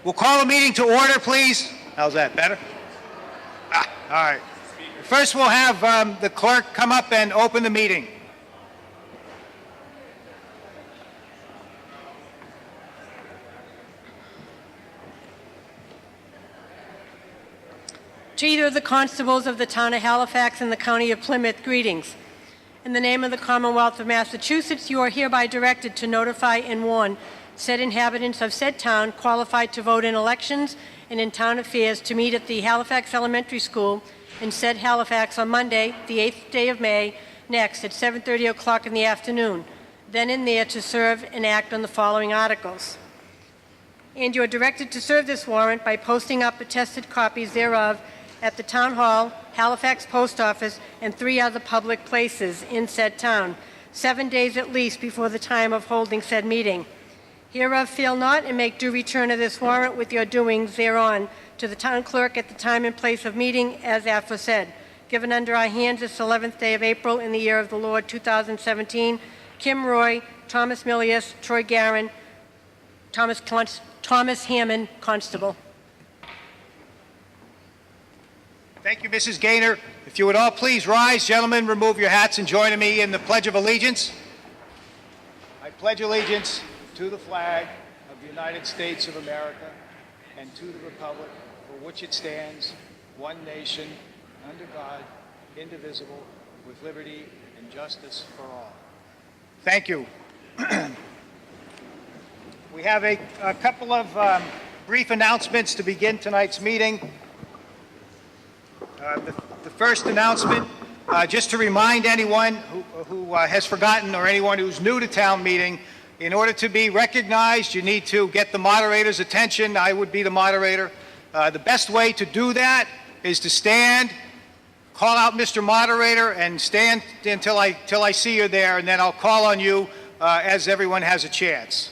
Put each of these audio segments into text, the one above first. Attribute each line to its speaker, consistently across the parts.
Speaker 1: We'll call a meeting to order, please. How's that, better? All right. First, we'll have the clerk come up and open the meeting.
Speaker 2: To either of the constables of the town of Halifax and the county of Plymouth, greetings. In the name of the Commonwealth of Massachusetts, you are hereby directed to notify and warn said inhabitants of said town qualified to vote in elections and in town affairs to meet at the Halifax Elementary School in said Halifax on Monday, the 8th day of May, next at 7:30 o'clock in the afternoon, then and there to serve and act on the following articles. And you are directed to serve this warrant by posting up attested copies thereof at the Town Hall, Halifax Post Office, and 3 other public places in said town, 7 days at least before the time of holding said meeting. Hereof fail not, and make due return of this warrant with your doings thereon to the town clerk at the time and place of meeting as aforesaid. Given under our hands this 11th day of April in the year of the Lord 2017, Kim Roy, Thomas Milius, Troy Garin, Thomas Hammond, Constable.
Speaker 1: Thank you, Mrs. Gaynor. If you would all please rise, gentlemen, remove your hats and join me in the Pledge of Allegiance. I pledge allegiance to the flag of the United States of America and to the republic for which it stands, one nation, under God, indivisible, with liberty and justice for all. Thank you. We have a couple of brief announcements to begin tonight's meeting. The first announcement, just to remind anyone who has forgotten or anyone who's new to town meeting, in order to be recognized, you need to get the moderator's attention. I would be the moderator. The best way to do that is to stand, call out Mr. Moderator, and stand until I see you there, and then I'll call on you as everyone has a chance.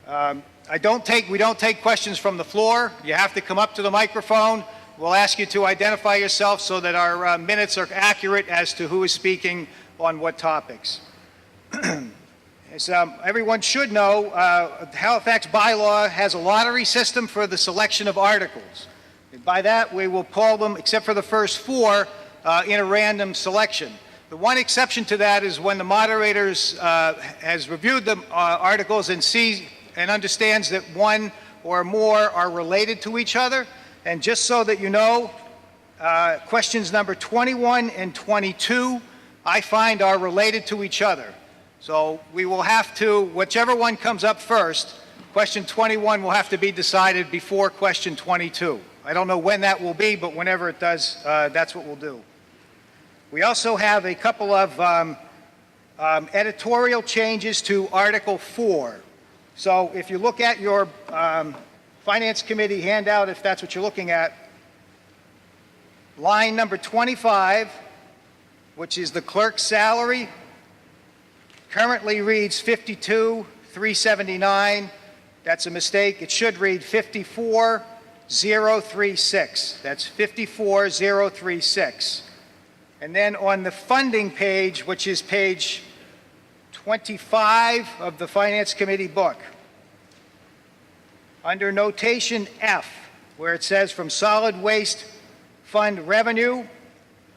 Speaker 1: We don't take questions from the floor. You have to come up to the microphone. We'll ask you to identify yourself so that our minutes are accurate as to who is speaking on what topics. As everyone should know, the Halifax bylaw has a lottery system for the selection of articles. And by that, we will pull them, except for the first 4, in a random selection. The one exception to that is when the moderator has reviewed the articles and sees and understands that one or more are related to each other. And just so that you know, questions number 21 and 22, I find are related to each other. So we will have to, whichever one comes up first, question 21 will have to be decided before question 22. I don't know when that will be, but whenever it does, that's what we'll do. We also have a couple of editorial changes to Article 4. So if you look at your Finance Committee handout, if that's what you're looking at, line number 25, which is the clerk's salary, currently reads 52,379. That's a mistake. It should read 54,036. That's 54,036. And then on the funding page, which is page 25 of the Finance Committee book, under notation F, where it says from solid waste fund revenue,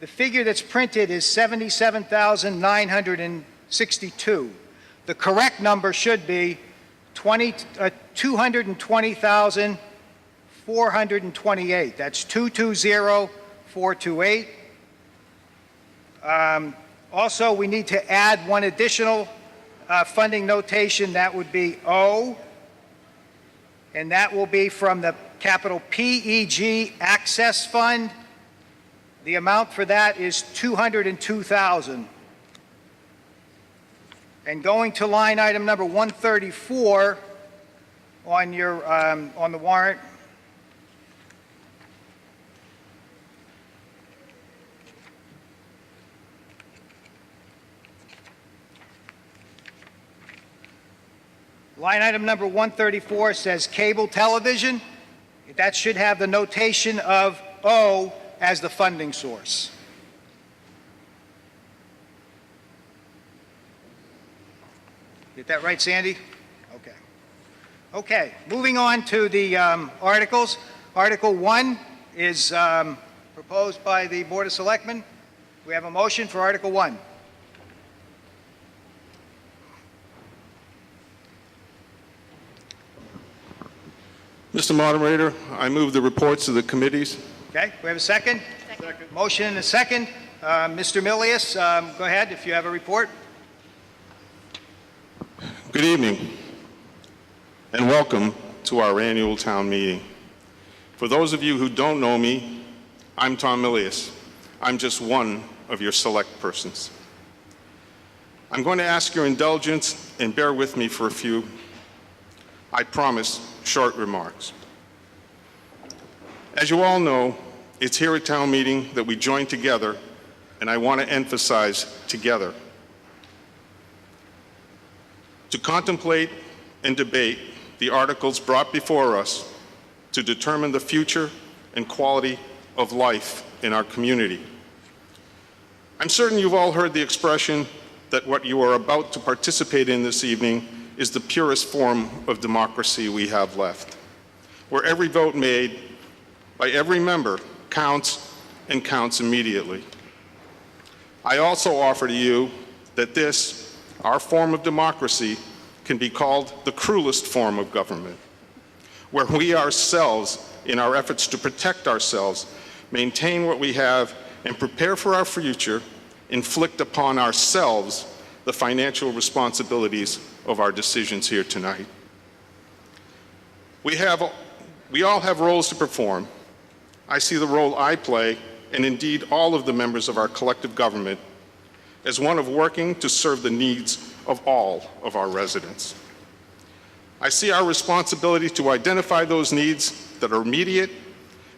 Speaker 1: the figure that's printed is 77,962. The correct number should be 220,428. That's 220,428. Also, we need to add one additional funding notation. That would be O, and that will be from the capital PEG Access Fund. The amount for that is $202,000. And going to line item number 134 on your on the warrant. Line item number 134 says cable television. That should have the notation of O as the funding source. Get that right, Sandy? Okay. Okay, moving on to the articles. Article 1 is proposed by the Board of Selectmen. We have a motion for Article 1.
Speaker 3: Mr. Moderator, I move the reports of the committees.
Speaker 1: Okay, we have a second? Second. Motion and a second. Mr. Milius, go ahead if you have a report.
Speaker 3: Good evening, and welcome to our annual town meeting. For those of you who don't know me, I'm Tom Milius. I'm just one of your select persons. I'm going to ask your indulgence and bear with me for a few, I promise, short remarks. As you all know, it's here at town meeting that we join together, and I want to emphasize together, to contemplate and debate the articles brought before us to determine the future and quality of life in our community. I'm certain you've all heard the expression that what you are about to participate in this evening is the purest form of democracy we have left, where every vote made by every member counts and counts immediately. I also offer to you that this, our form of democracy, can be called the cruelest form of government, where we ourselves, in our efforts to protect ourselves, maintain what we have, and prepare for our future, inflict upon ourselves the financial responsibilities of our decisions here tonight. We all have roles to perform. I see the role I play, and indeed all of the members of our collective government, as one of working to serve the needs of all of our residents. I see our responsibility to identify those needs that are immediate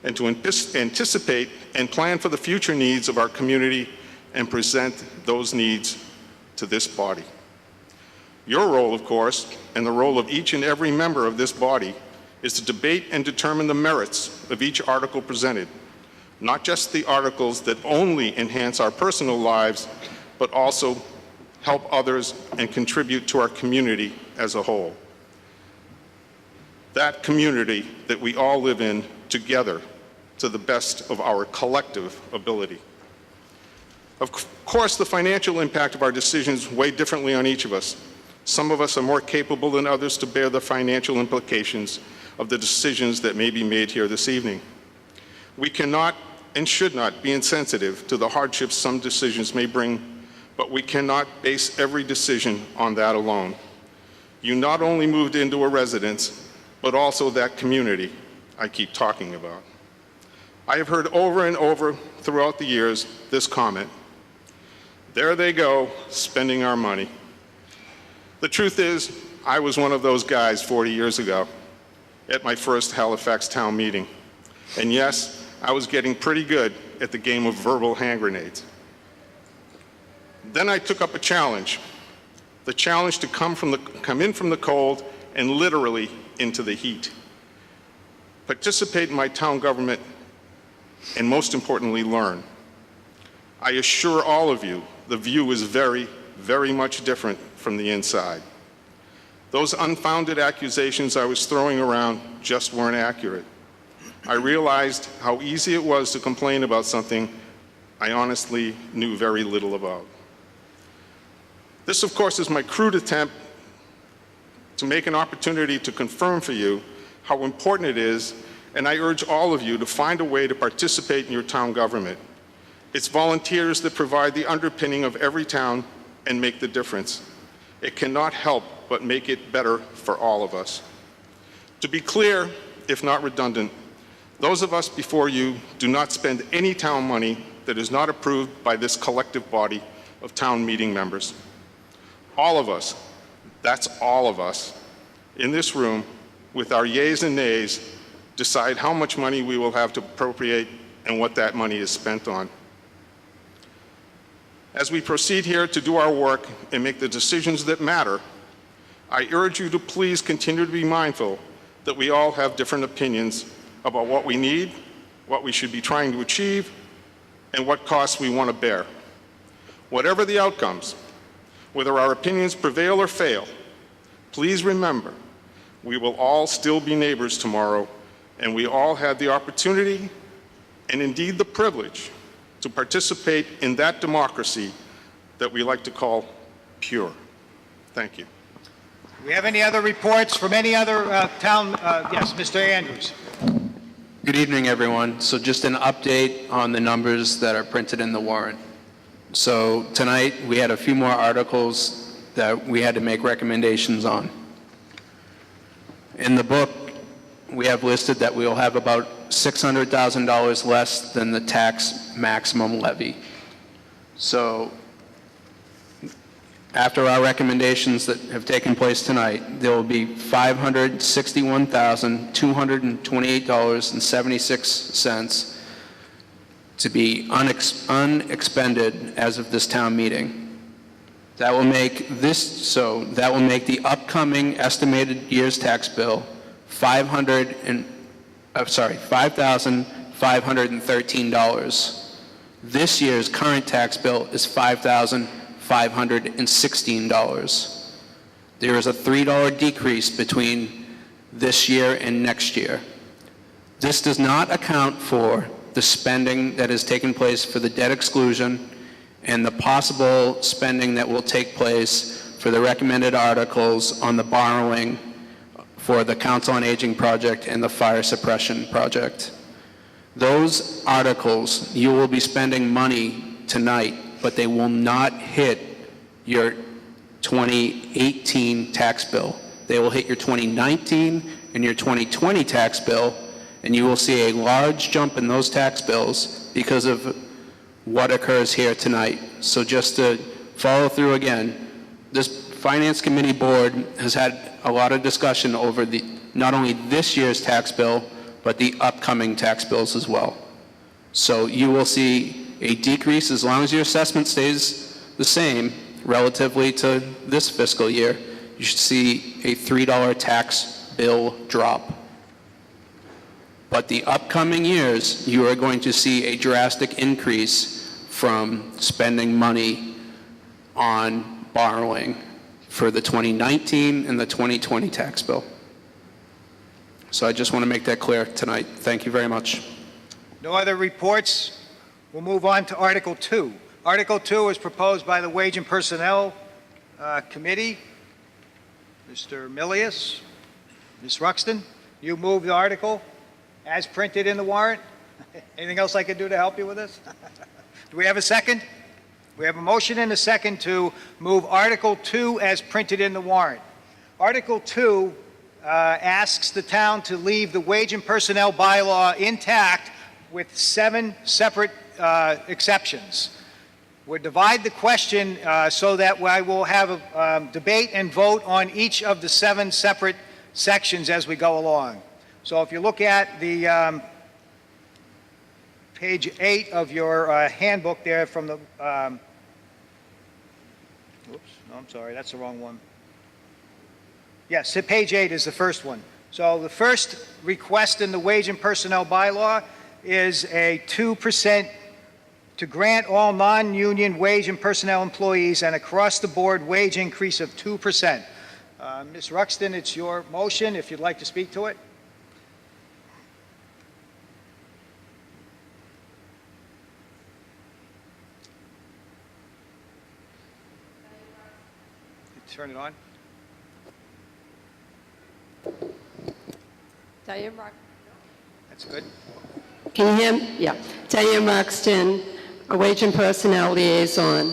Speaker 3: and to anticipate and plan for the future needs of our community and present those needs to this body. Your role, of course, and the role of each and every member of this body, is to debate and determine the merits of each article presented, not just the articles that only enhance our personal lives, but also help others and contribute to our community as a whole. That community that we all live in together to the best of our collective ability. Of course, the financial impact of our decisions weigh differently on each of us. Some of us are more capable than others to bear the financial implications of the decisions that may be made here this evening. We cannot and should not be insensitive to the hardships some decisions may bring, but we cannot base every decision on that alone. You not only moved into a residence, but also that community I keep talking about. I have heard over and over throughout the years this comment: there they go, spending our money. The truth is, I was one of those guys 40 years ago at my first Halifax town meeting. And yes, I was getting pretty good at the game of verbal hand grenades. Then I took up a challenge, the challenge to come in from the cold and literally into the heat. Participate in my town government, and most importantly, learn. I assure all of you, the view is very, very much different from the inside. Those unfounded accusations I was throwing around just weren't accurate. I realized how easy it was to complain about something I honestly knew very little about. This, of course, is my crude attempt to make an opportunity to confirm for you how important it is, and I urge all of you to find a way to participate in your town government. It's volunteers that provide the underpinning of every town and make the difference. It cannot help but make it better for all of us. To be clear, if not redundant, those of us before you do not spend any town money that is not approved by this collective body of town meeting members. All of us, that's all of us, in this room, with our yeas and nays, decide how much money we will have to appropriate and what that money is spent on. As we proceed here to do our work and make the decisions that matter, I urge you to please continue to be mindful that we all have different opinions about what we need, what we should be trying to achieve, and what costs we want to bear. Whatever the outcomes, whether our opinions prevail or fail, please remember, We will all still be neighbors tomorrow, and we all had the opportunity and indeed the privilege to participate in that democracy that we like to call pure. Thank you.
Speaker 1: Do we have any other reports from any other town? Yes, Mr. Andrews.
Speaker 4: Good evening, everyone. So just an update on the numbers that are printed in the warrant. So tonight, we had a few more articles that we had to make recommendations on. In the book, we have listed that we will have about $600,000 less than the tax maximum levy. So after our recommendations that have taken place tonight, there will be $561,228.76 to be unexpended as of this town meeting. That will make the upcoming estimated year's tax bill $5,513. This year's current tax bill is $5,516. There is a $3 decrease between this year and next year. This does not account for the spending that has taken place for the debt exclusion and the possible spending that will take place for the recommended articles on the borrowing for the Council on Aging project and the fire suppression project. Those articles, you will be spending money tonight, but they will not hit your 2018 tax bill. They will hit your 2019 and your 2020 tax bill, and you will see a large jump in those tax bills because of what occurs here tonight. So just to follow through again, this Finance Committee board has had a lot of discussion over not only this year's tax bill, but the upcoming tax bills as well. So you will see a decrease as long as your assessment stays the same relatively to this fiscal year. You should see a $3 tax bill drop. But the upcoming years, you are going to see a drastic increase from spending money on borrowing for the 2019 and the 2020 tax bill. So I just want to make that clear tonight. Thank you very much.
Speaker 1: No other reports. We'll move on to Article 2. Article 2 is proposed by the Wage and Personnel Committee. Mr. Milius, Ms. Ruxton, you move the article as printed in the warrant. Anything else I can do to help you with this? Do we have a second? We have a motion and a second to move Article 2 as printed in the warrant. Article 2 asks the town to leave the wage and personnel bylaw intact with 7 separate exceptions. We'll divide the question so that I will have a debate and vote on each of the 7 separate sections as we go along. So if you look at the page 8 of your handbook there from the, oops, no, I'm sorry, that's the wrong one. Yes, page 8 is the first one. So the first request in the wage and personnel bylaw is a 2% to grant all non-union wage and personnel employees an across-the-board wage increase of 2%. Ms. Ruxton, it's your motion if you'd like to speak to it. Turn it on.
Speaker 5: Diane Rock.
Speaker 1: That's good.
Speaker 5: Can you hear me? Yeah. Diane Roxton, a wage and personnel liaison.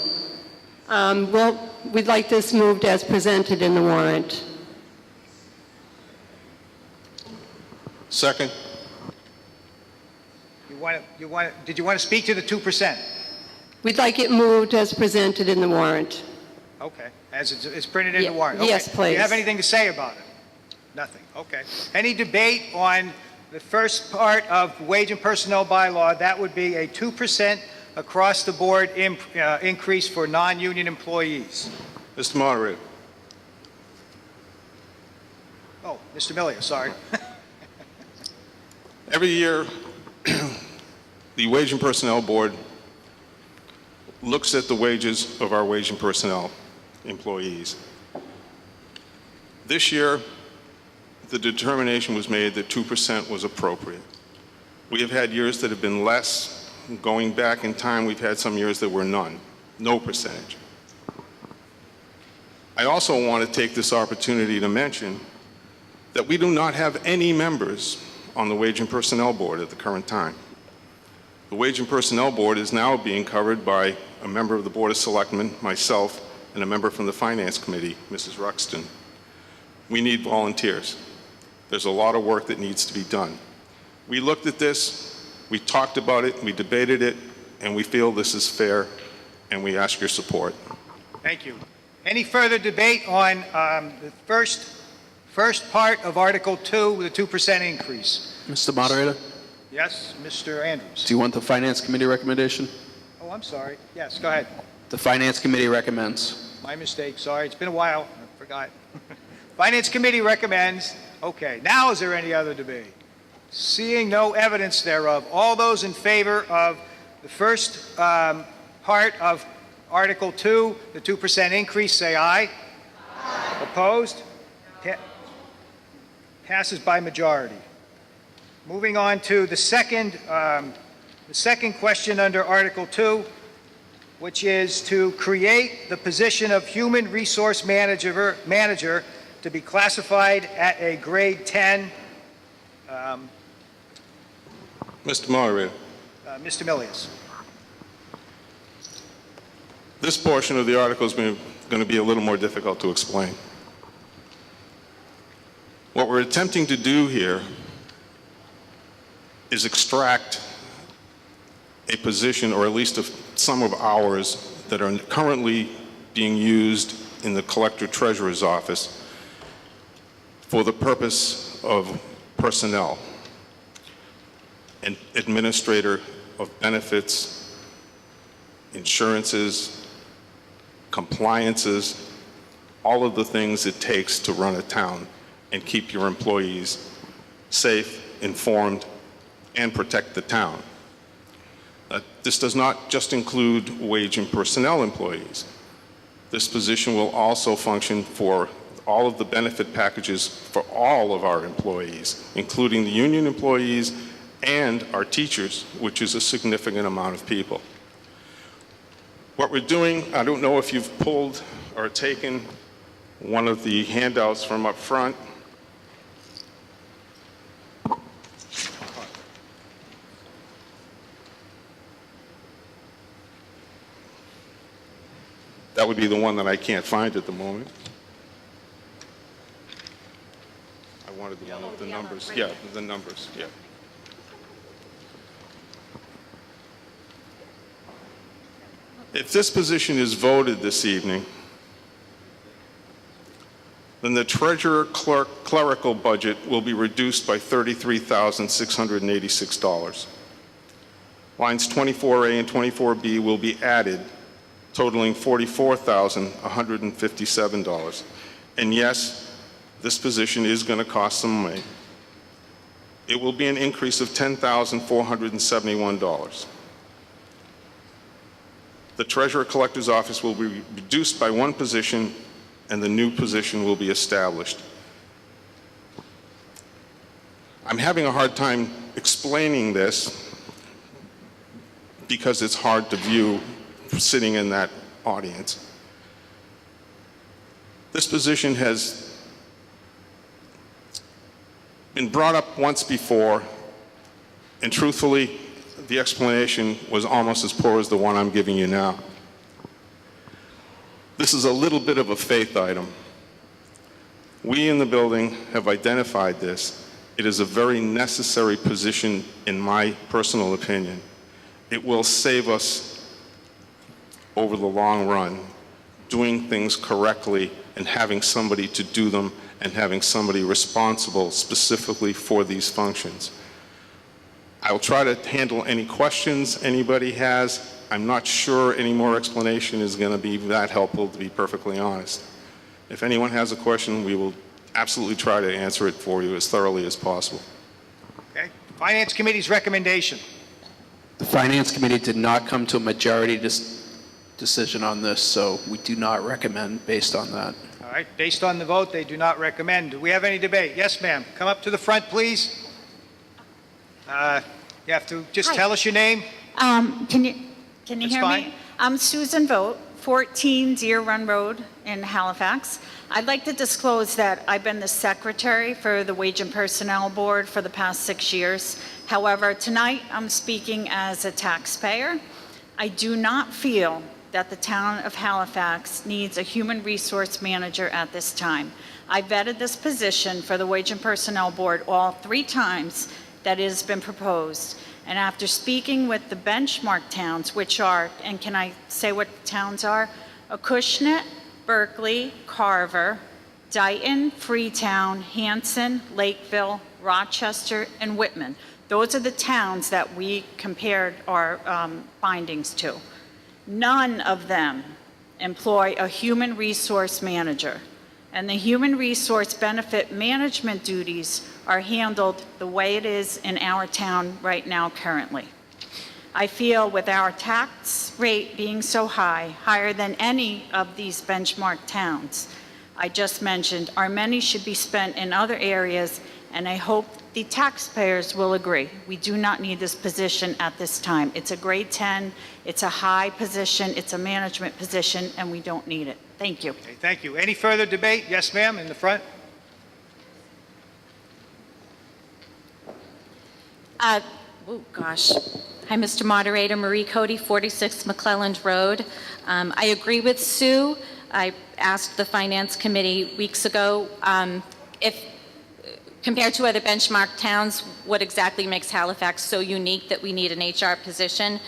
Speaker 5: Well, we'd like this moved as presented in the warrant.
Speaker 3: Second.
Speaker 1: Did you want to speak to the 2%?
Speaker 5: We'd like it moved as presented in the warrant.
Speaker 1: Okay, as it's printed in the warrant.
Speaker 5: Yes,
Speaker 1: Okay.
Speaker 5: please.
Speaker 1: Do you have anything to say about it? Nothing, okay. Any debate on the first part of wage and personnel bylaw? That would be a 2% across-the-board increase for non-union employees.
Speaker 3: Mr. Moderator.
Speaker 1: Oh, Mr. Millier, sorry.
Speaker 3: Every year, the Wage and Personnel Board looks at the wages of our wage and personnel employees. This year, the determination was made that 2% was appropriate. We have had years that have been less. Going back in time, we've had some years that were none, no percentage. I also want to take this opportunity to mention that we do not have any members on the Wage and Personnel Board at the current time. The Wage and Personnel Board is now being covered by a member of the Board of Selectmen, myself, and a member from the Finance Committee, Mrs. Ruxton. We need volunteers. There's a lot of work that needs to be done. We looked at this, we talked about it, we debated it, and we feel this is fair, and we ask your support.
Speaker 1: Thank you. Any further debate on the first part of Article 2, the 2% increase?
Speaker 4: Mr. Moderator,
Speaker 1: Yes, Mr. Andrews.
Speaker 4: do you want the Finance Committee recommendation?
Speaker 1: Oh, I'm sorry. Yes, go ahead.
Speaker 4: The Finance Committee recommends.
Speaker 1: My mistake, sorry. It's been a while. I forgot. Finance Committee recommends. Okay, now is there any other debate? Seeing no evidence thereof, all those in favor of the first part of Article 2, the 2% increase, say aye. Aye. Opposed? Passes by majority. Moving on to the second question under Article 2, which is to create the position of Human Resource Manager to be classified at a grade 10.
Speaker 3: Mr. Moderator,
Speaker 1: Mr. Milius.
Speaker 3: this portion of the article is going to be a little more difficult to explain. What we're attempting to do here is extract a position, or at least some of ours, that are currently being used in the Collector Treasurer's office for the purpose of personnel, and administrator of benefits, insurances, compliances, all of the things it takes to run a town and keep your employees safe, informed, and protect the town. This does not just include wage and personnel employees. This position will also function for all of the benefit packages for all of our employees, including the union employees and our teachers, which is a significant amount of people. What we're doing, I don't know if you've pulled or taken one of the handouts from up front. That would be the one that I can't find at the moment. I wanted the one with the numbers. Yeah, the numbers, yeah. If this position is voted this evening, then the treasurer clerical budget will be reduced by $33,686. Lines 24A and 24B will be added, totaling $44,157. And yes, this position is going to cost some money. It will be an increase of $10,471. The Treasurer Collector's Office will be reduced by one position, and the new position will be established. I'm having a hard time explaining this because it's hard to view sitting in that audience. This position has been brought up once before, and truthfully, the explanation was almost as poor as the one I'm giving you now. This is a little bit of a faith item. We in the building have identified this. It is a very necessary position, in my personal opinion. It will save us over the long run, doing things correctly and having somebody to do them and having somebody responsible specifically for these functions. I'll try to handle any questions anybody has. I'm not sure any more explanation is going to be that helpful, to be perfectly honest. If anyone has a question, we will absolutely try to answer it for you as thoroughly as possible.
Speaker 1: Okay. Finance Committee's recommendation.
Speaker 4: The Finance Committee did not come to a majority decision on this, so we do not recommend based on that.
Speaker 1: All right, based on the vote, they do not recommend. Do we have any debate? Yes, ma'am. Come up to the front, please. You have to just
Speaker 6: Hi.
Speaker 1: tell us your name.
Speaker 6: Can you
Speaker 1: That's
Speaker 6: hear
Speaker 1: fine.
Speaker 6: me? I'm Susan Vogt, 14 Deer Run Road in Halifax. I'd like to disclose that I've been the secretary for the Wage and Personnel Board for the past 6 years. However, tonight I'm speaking as a taxpayer. I do not feel that the town of Halifax needs a human resource manager at this time. I vetted this position for the Wage and Personnel Board all 3 times that it has been proposed. And after speaking with the benchmark towns, which are, and can I say what the towns are? Acushnet, Berkeley, Carver, Dayton, Freetown, Hanson, Lakeville, Rochester, and Whitman. Those are the towns that we compared our findings to. None of them employ a human resource manager, and the human resource benefit management duties are handled the way it is in our town right now currently. I feel with our tax rate being so high, higher than any of these benchmark towns I just mentioned, our money should be spent in other areas, and I hope the taxpayers will agree. We do not need this position at this time. It's a grade 10, it's a high position, it's a management position, and we don't need it. Thank you.
Speaker 1: Okay, thank you. Any further debate? Yes, ma'am, in the front.
Speaker 7: Oh, gosh. Hi, Mr. Moderator. Marie Cody, 46 McClelland Road. I agree with Sue. I asked the Finance Committee weeks ago if, compared to other benchmark towns, what exactly makes Halifax so unique that we need an HR position.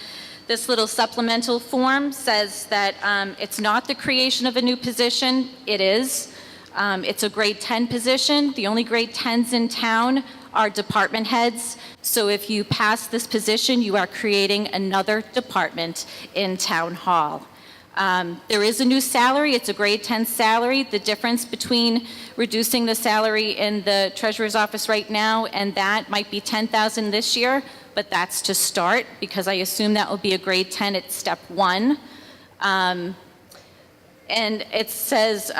Speaker 7: This little supplemental form says that it's not the creation of a new position. It is. It's a grade 10 position. The only grade 10s in town are department heads. So if you pass this position, you are creating another department in Town Hall. There is a new salary. It's a grade 10 salary. The difference between reducing the salary in the treasurer's office right now and that might be $10,000 this year, but that's to start because I assume that will be a grade 10 at step 1. And it says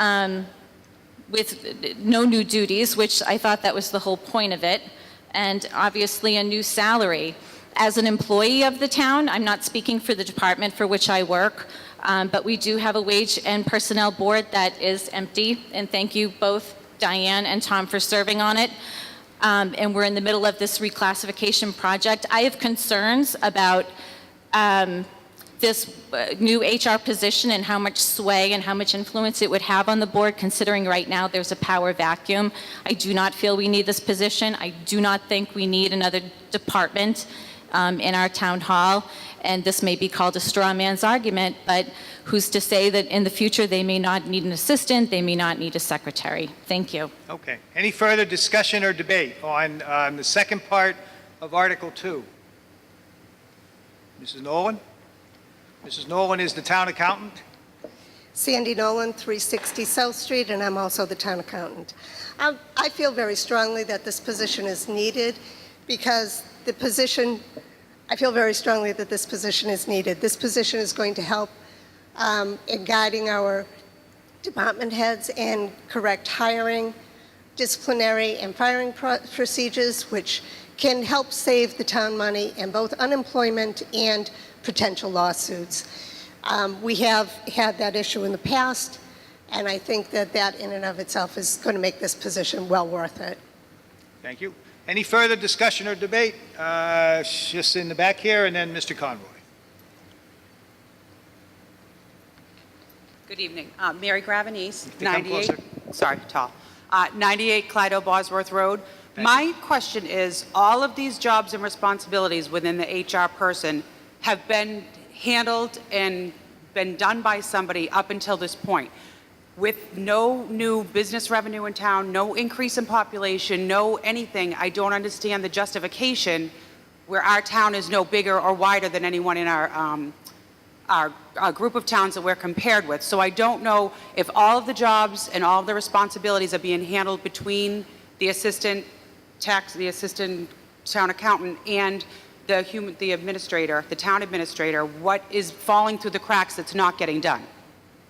Speaker 7: with no new duties, which I thought that was the whole point of it, and obviously a new salary. As an employee of the town, I'm not speaking for the department for which I work, but we do have a wage and personnel board that is empty, and thank you both, Diane and Tom, for serving on it. And we're in the middle of this reclassification project. I have concerns about this new HR position and how much sway and how much influence it would have on the board, considering right now there's a power vacuum. I do not feel we need this position. I do not think we need another department in our town hall. And this may be called a straw man's argument, but who's to say that in the future they may not need an assistant, they may not need a secretary. Thank you.
Speaker 1: Okay. Any further discussion or debate on the second part of Article 2? Mrs. Nolan? Mrs. Nolan is the town accountant.
Speaker 8: Sandy Nolan, 360 South Street, and I'm also the town accountant. I feel very strongly that this position is needed because I feel very strongly that this position is needed. This position is going to help in guiding our department heads and correct hiring, disciplinary and firing procedures, which can help save the town money in both unemployment and potential lawsuits. We have had that issue in the past, and I think that that in and of itself is going to make this position well worth it.
Speaker 1: Thank you. Any further discussion or debate? Just in the back here, and then Mr. Conroy.
Speaker 9: Good evening. Mary Gravenese,
Speaker 1: to come
Speaker 9: 98.
Speaker 1: closer.
Speaker 9: Sorry, tall. 98 Clydo Bosworth Road. My question is, all of these jobs and responsibilities within the HR person have been handled and been done by somebody up until this point. With no new business revenue in town, no increase in population, no anything, I don't understand the justification where our town is no bigger or wider than anyone in our group of towns that we're compared with. So I don't know if all of the jobs and all of the responsibilities are being handled between the assistant town accountant and the administrator, the town administrator. What is falling through the cracks that's not getting done?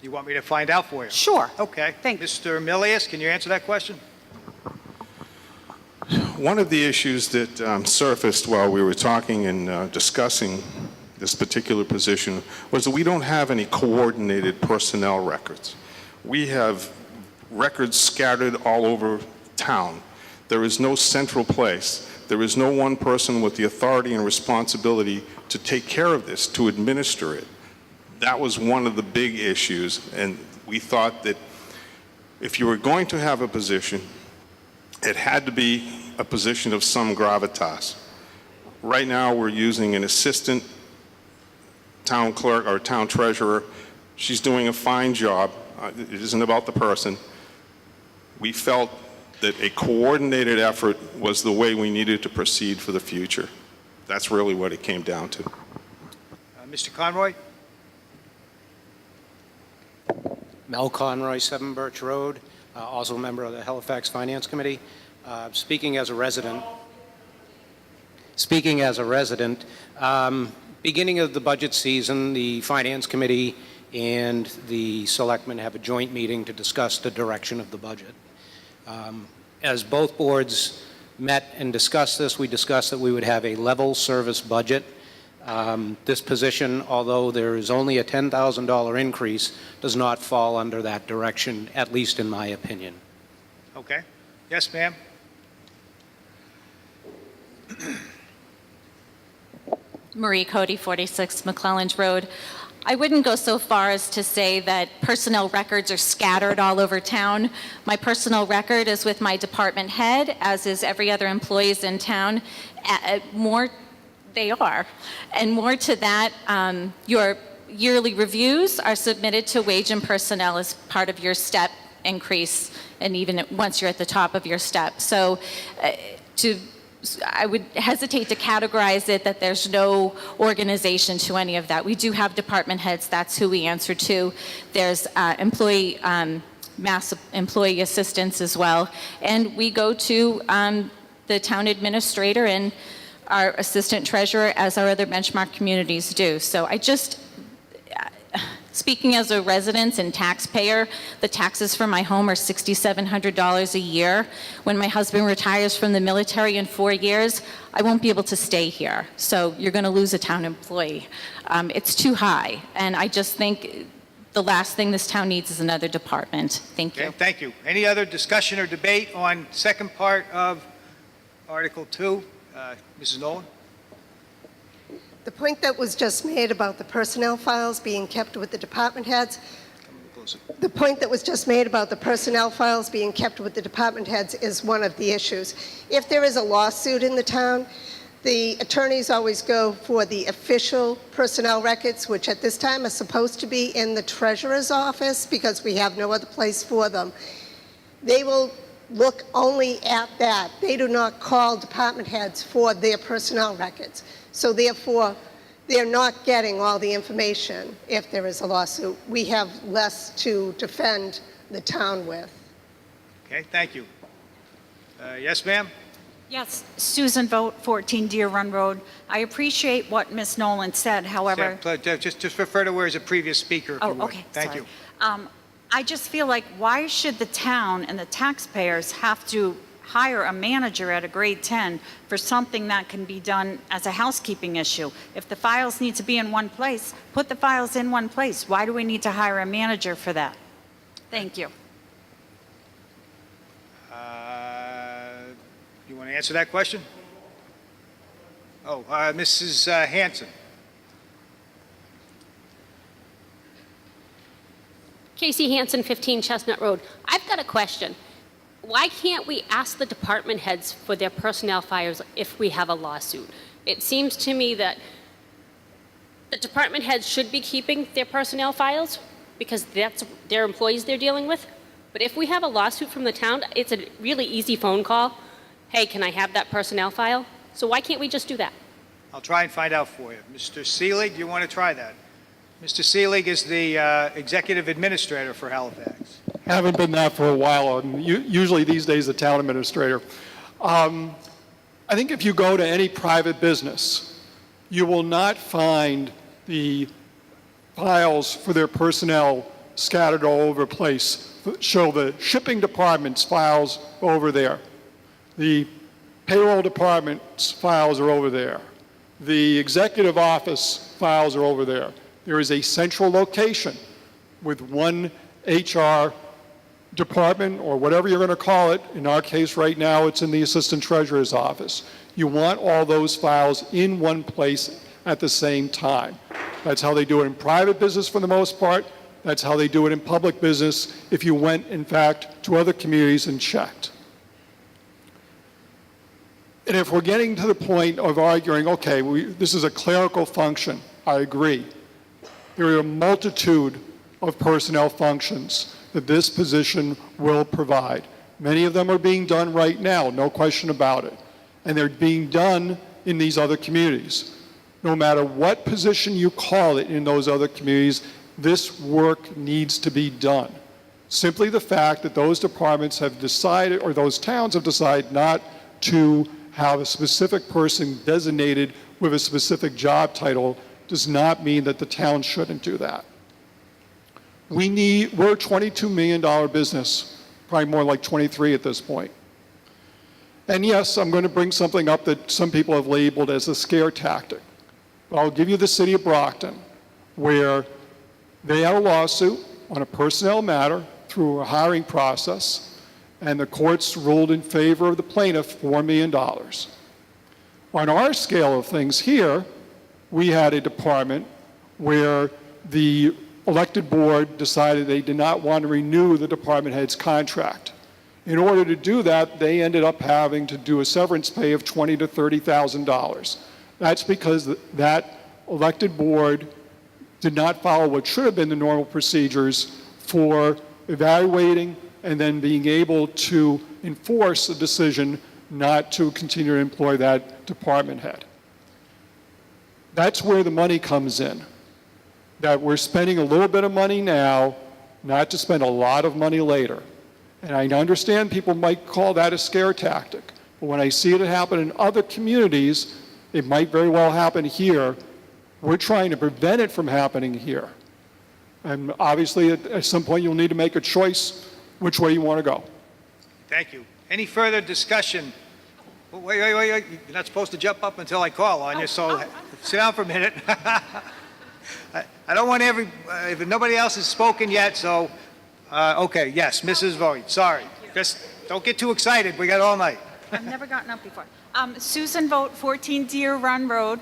Speaker 1: You want me to find out for you?
Speaker 9: Sure.
Speaker 1: Okay.
Speaker 9: Thank you.
Speaker 1: Mr. Milius, can you answer that question?
Speaker 3: One of the issues that surfaced while we were talking and discussing this particular position was that we don't have any coordinated personnel records. We have records scattered all over town. There is no central place. There is no one person with the authority and responsibility to take care of this, to administer it. That was one of the big issues, and we thought that if you were going to have a position, it had to be a position of some gravitas. Right now, we're using an assistant town clerk or town treasurer. She's doing a fine job. It isn't about the person. We felt that a coordinated effort was the way we needed to proceed for the future. That's really what it came down to.
Speaker 1: Mr. Conroy?
Speaker 10: Mel Conroy, 7 Birch Road, also a member of the Halifax Finance Committee. Speaking as a resident, beginning of the budget season, the Finance Committee and the Selectmen have a joint meeting to discuss the direction of the budget. As both boards met and discussed this, we discussed that we would have a level service budget. This position, although there is only a $10,000 increase, does not fall under that direction, at least in my opinion.
Speaker 1: Okay. Yes, ma'am?
Speaker 7: Marie Cody, 46 McClelland Road. I wouldn't go so far as to say that personnel records are scattered all over town. My personnel record is with my department head, as is every other employee's in town. They are. And more to that, your yearly reviews are submitted to Wage and Personnel as part of your step increase, and even once you're at the top of your step. So I would hesitate to categorize it that there's no organization to any of that. We do have department heads. That's who we answer to. There's mass employee assistance as well. And we go to the town administrator and our assistant treasurer, as our other benchmark communities do. So speaking as a resident and taxpayer, the taxes for my home are $6,700 a year. When my husband retires from the military in 4 years, I won't be able to stay here. So you're going to lose a town employee. It's too high. And I just think the last thing this town needs is another department. Thank you.
Speaker 1: Okay, thank you. Any other discussion or debate on second part of Article 2? Mrs. Nolan?
Speaker 8: The point that was just made about the personnel files being kept with the department heads, is one of the issues. If there is a lawsuit in the town, the attorneys always go for the official personnel records, which at this time are supposed to be in the treasurer's office because we have no other place for them. They will look only at that. They do not call department heads for their personnel records. So therefore, they're not getting all the information if there is a lawsuit. We have less to defend the town with.
Speaker 1: Okay, thank you. Yes, ma'am?
Speaker 6: Yes, Susan Vogt, 14 Deer Run Road. I appreciate what Ms. Nolan said, however...
Speaker 1: Just refer to where is a previous speaker, if you would.
Speaker 6: Okay,
Speaker 1: Thank
Speaker 6: sorry.
Speaker 1: you.
Speaker 6: I just feel like, why should the town and the taxpayers have to hire a manager at a grade 10 for something that can be done as a housekeeping issue? If the files need to be in one place, put the files in one place. Why do we need to hire a manager for that? Thank you.
Speaker 1: You want to answer that question? Oh, Mrs. Hanson.
Speaker 11: Casey Hanson, 15 Chestnut Road. I've got a question. Why can't we ask the department heads for their personnel files if we have a lawsuit? It seems to me that the department heads should be keeping their personnel files because that's their employees they're dealing with. But if we have a lawsuit from the town, it's a really easy phone call. Hey, can I have that personnel file? So why can't we just do that?
Speaker 1: I'll try and find out for you. Mr. Seelig, do you want to try that? Mr. Seelig is the executive administrator for Halifax.
Speaker 12: Haven't been that for a while. I'm usually these days the town administrator. I think if you go to any private business, you will not find the files for their personnel scattered all over the place show the shipping department's files over there. The payroll department's files are over there. The executive office files are over there. There is a central location with one HR department, or whatever you're going to call it. In our case right now, it's in the assistant treasurer's office. You want all those files in one place at the same time. That's how they do it in private business for the most part. That's how they do it in public business if you went, in fact, to other communities and checked. And if we're getting to the point of arguing, okay, this is a clerical function, I agree. There are a multitude of personnel functions that this position will provide. Many of them are being done right now, no question about it. And they're being done in these other communities. No matter what position you call it in those other communities, this work needs to be done. Simply the fact that those departments have decided, or those towns have decided not to have a specific person designated with a specific job title does not mean that the town shouldn't do that. We're a $22 million business, probably more like 23 at this point. And yes, I'm going to bring something up that some people have labeled as a scare tactic. But I'll give you the city of Brockton, where they had a lawsuit on a personnel matter through a hiring process, and the courts ruled in favor of the plaintiff $4 million. On our scale of things here, we had a department where the elected board decided they did not want to renew the department head's contract. In order to do that, they ended up having to do a severance pay of $20,000 to $30,000. That's because that elected board did not follow what should have been the normal procedures for evaluating and then being able to enforce a decision not to continue to employ that department head. That's where the money comes in. That we're spending a little bit of money now, not to spend a lot of money later. And I understand people might call that a scare tactic, but when I see it happen in other communities, it might very well happen here. We're trying to prevent it from happening here. And obviously, at some point, you'll need to make a choice which way you want to go.
Speaker 1: Thank you. Any further discussion? Wait. You're not supposed to jump up until I call on you, so sit down for a minute. I don't want if nobody else has spoken yet, so, okay, yes, Mrs. Voigt, sorry. Just don't get too excited, we got all night.
Speaker 6: I've never gotten up before. Susan Vogt, 14 Deer Run Road.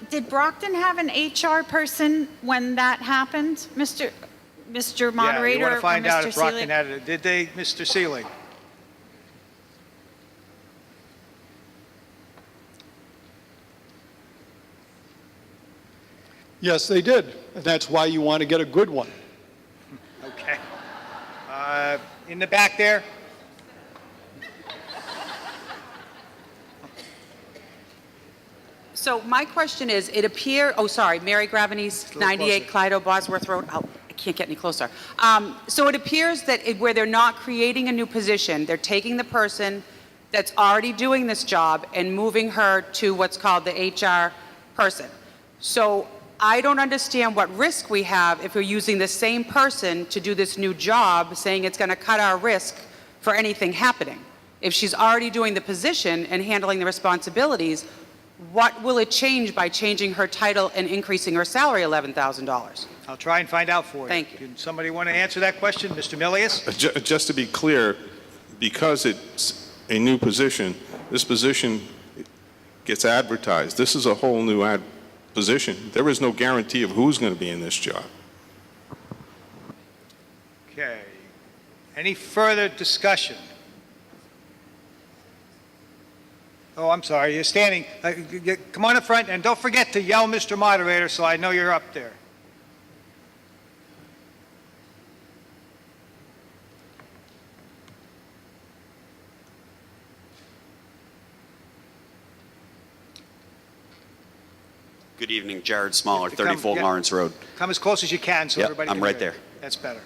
Speaker 6: Did Brockton have an HR person when that happened, Mr. Moderator?
Speaker 1: Yeah, you want to find out
Speaker 6: Mr.
Speaker 1: if Brockton
Speaker 6: Seelig?
Speaker 1: had it. Did they, Mr. Seelig?
Speaker 12: Yes, they did. And that's why you want to get a good one.
Speaker 1: Okay. In the back there?
Speaker 9: So my question is, Mary Gravenese, 98 Clyde Bosworth Road. Oh, I can't get any closer. So it appears that where they're not creating a new position, they're taking the person that's already doing this job and moving her to what's called the HR person. So I don't understand what risk we have if we're using the same person to do this new job, saying it's going to cut our risk for anything happening. If she's already doing the position and handling the responsibilities, what will it change by changing her title and increasing her salary $11,000?
Speaker 1: I'll try and find out for you.
Speaker 9: Thank you.
Speaker 1: Can somebody want to answer that question? Mr. Milius?
Speaker 3: Just to be clear, because it's a new position, this position gets advertised. This is a whole new position. There is no guarantee of who's going to be in this job.
Speaker 1: Okay. Any further discussion? Oh, I'm sorry, you're standing. Come on up front, and don't forget to yell, Mr. Moderator, so I know you're up there.
Speaker 13: Good evening, Jared Smaller,
Speaker 1: Come-
Speaker 13: 34
Speaker 1: yeah.
Speaker 13: Lawrence Road.
Speaker 1: Come as close as you can so
Speaker 13: Yep,
Speaker 1: everybody
Speaker 13: I'm
Speaker 1: can
Speaker 13: right
Speaker 1: hear you.
Speaker 13: there.
Speaker 1: That's better.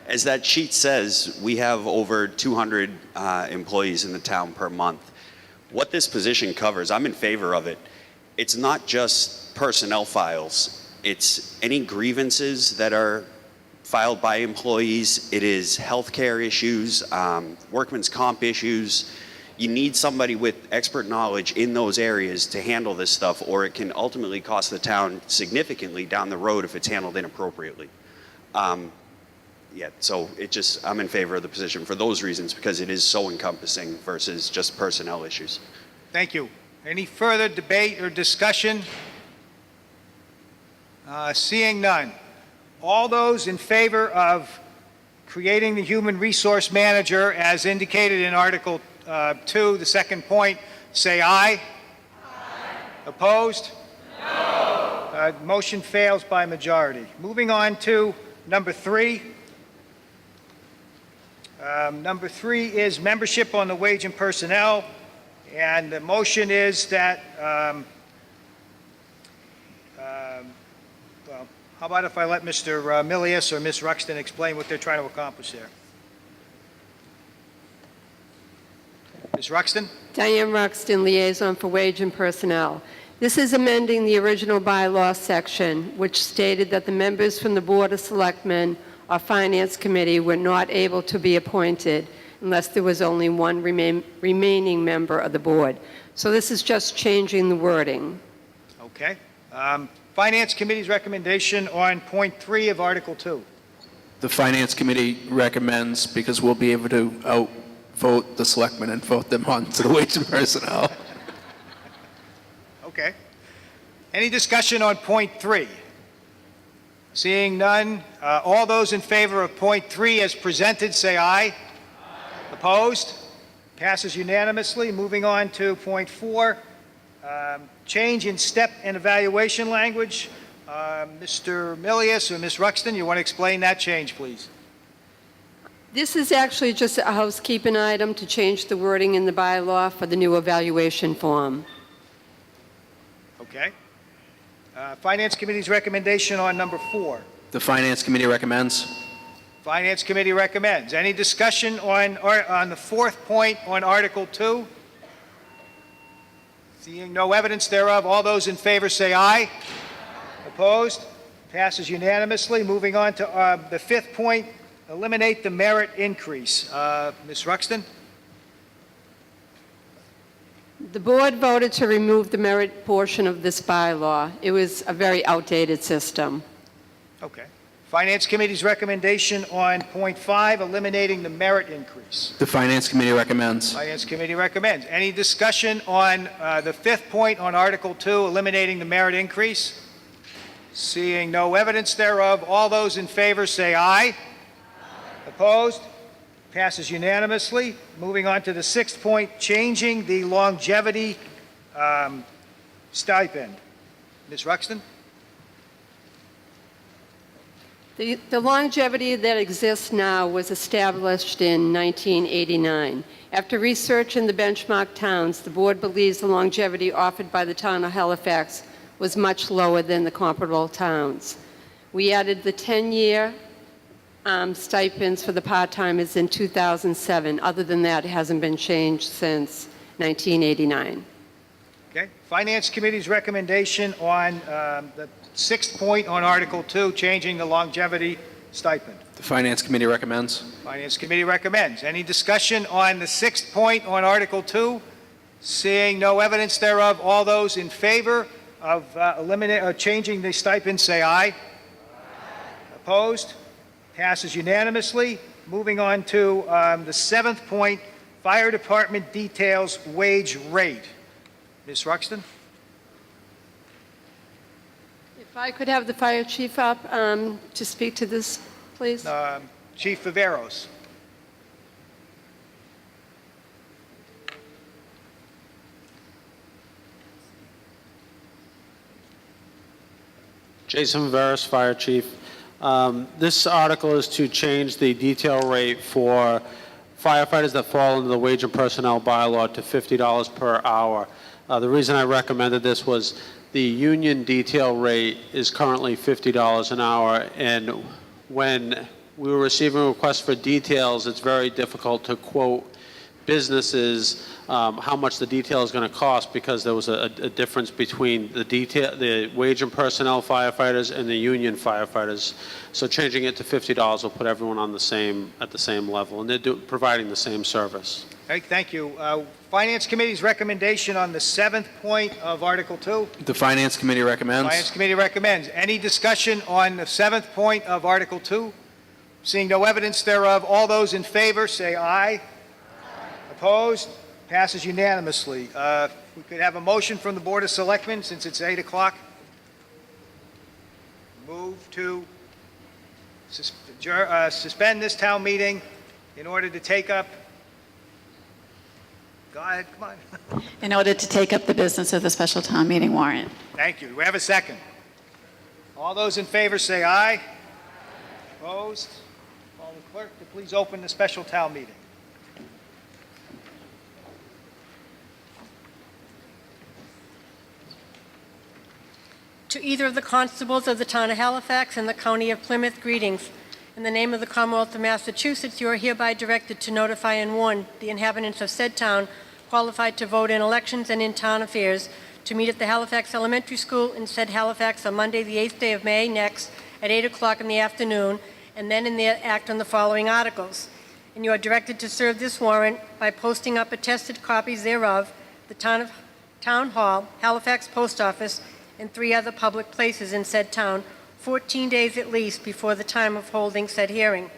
Speaker 13: As that sheet says, we have over 200 employees in the town per month. What this position covers, I'm in favor of it. It's not just personnel files. It's any grievances that are filed by employees. It is healthcare issues, workman's comp issues. You need somebody with expert knowledge in those areas to handle this stuff, or it can ultimately cost the town significantly down the road if it's handled inappropriately. So I'm in favor of the position for those reasons, because it is so encompassing versus just personnel issues.
Speaker 1: Thank you. Any further debate or discussion? Seeing none. All those in favor of creating the human resource manager as indicated in Article 2, the second point, say aye. Aye. Opposed? No. Motion fails by majority. Moving on to number 3. Number 3 is membership on the Wage and Personnel, and the motion is that, well, how about if I let Mr. Milius or Ms. Ruxton explain what they're trying to accomplish there? Ms. Ruxton?
Speaker 5: Diane Ruxton, Liaison for Wage and Personnel. This is amending the original bylaw section, which stated that the members from the Board of Selectmen or Finance Committee were not able to be appointed unless there was only one remaining member of the board. So this is just changing the wording.
Speaker 1: Okay. Finance Committee's recommendation on point 3 of Article 2.
Speaker 4: The Finance Committee recommends, because we'll be able to outvote the selectmen and vote them on to the Wage and Personnel.
Speaker 1: Okay. Any discussion on point 3? Seeing none, all those in favor of point 3 as presented, say aye. Aye. Opposed? Passes unanimously. Moving on to point 4, change in step and evaluation language. Mr. Milius or Ms. Ruxton, you want to explain that change, please?
Speaker 5: This is actually just a housekeeping item to change the wording in the bylaw for the new evaluation form.
Speaker 1: Okay. Finance Committee's recommendation on number 4.
Speaker 4: The Finance Committee recommends.
Speaker 1: Finance Committee recommends. Any discussion on the 4th point on Article 2? Seeing no evidence thereof, all those in favor say aye. Opposed? Passes unanimously. Moving on to the 5th point, eliminate the merit increase. Ms. Ruxton?
Speaker 5: The board voted to remove the merit portion of this bylaw. It was a very outdated system.
Speaker 1: Okay. Finance Committee's recommendation on point 5, eliminating the merit increase.
Speaker 4: The Finance Committee recommends.
Speaker 1: Finance Committee recommends. Any discussion on the 5th point on Article 2, eliminating the merit increase? Seeing no evidence thereof, all those in favor say aye. Opposed? Passes unanimously. Moving on to the 6th point, changing the longevity stipend. Ms. Ruxton?
Speaker 5: The longevity that exists now was established in 1989. After research in the benchmark towns, the board believes the longevity offered by the town of Halifax was much lower than the comparable towns. We added the 10-year stipends for the part-timers in 2007. Other than that, it hasn't been changed since 1989.
Speaker 1: Okay. Finance Committee's recommendation on the 6th point on Article 2, changing the longevity stipend.
Speaker 4: The Finance Committee recommends.
Speaker 1: Finance Committee recommends. Any discussion on the 6th point on Article 2? Seeing no evidence thereof, all those in favor of changing the stipend say aye. Opposed? Passes unanimously. Moving on to the 7th point, Fire Department details wage rate. Ms. Ruxton?
Speaker 5: If I could have the fire chief up to speak to this, please.
Speaker 1: Chief Viveros.
Speaker 14: Jason Viveros, Fire Chief. This article is to change the detail rate for firefighters that fall under the Wage and Personnel bylaw to $50 per hour. The reason I recommended this was the union detail rate is currently $50 an hour, and when we were receiving requests for details, it's very difficult to quote businesses how much the detail is going to cost, because there was a difference between the wage and personnel firefighters and the union firefighters. So changing it to $50 will put everyone on at the same level, and they're providing the same service.
Speaker 1: Okay, thank you. Finance Committee's recommendation on the 7th point of Article 2.
Speaker 4: The Finance Committee recommends.
Speaker 1: Finance Committee recommends. Any discussion on the 7th point of Article 2? Seeing no evidence thereof, all those in favor say aye. Opposed? Passes unanimously. We could have a motion from the Board of Selectmen, since it's 8 o'clock. Move to suspend this town meeting in order to take up. Go ahead, come on.
Speaker 15: In order to take up the business of the special town meeting warrant.
Speaker 1: Thank you. Do we have a second? All those in favor say aye. Opposed? Call the clerk to please open the special town meeting.
Speaker 2: To either of the constables of the town of Halifax and the county of Plymouth, greetings. In the name of the Commonwealth of Massachusetts, you are hereby directed to notify and warn the inhabitants of said town qualified to vote in elections and in town affairs to meet at the Halifax Elementary School in said Halifax on Monday, the 8th day of May next at 8 o'clock in the afternoon, and then in the act on the following articles. And you are directed to serve this warrant by posting up attested copies thereof, the Town Hall, Halifax Post Office, and 3 other public places in said town, 14 days at least before the time of holding said hearing.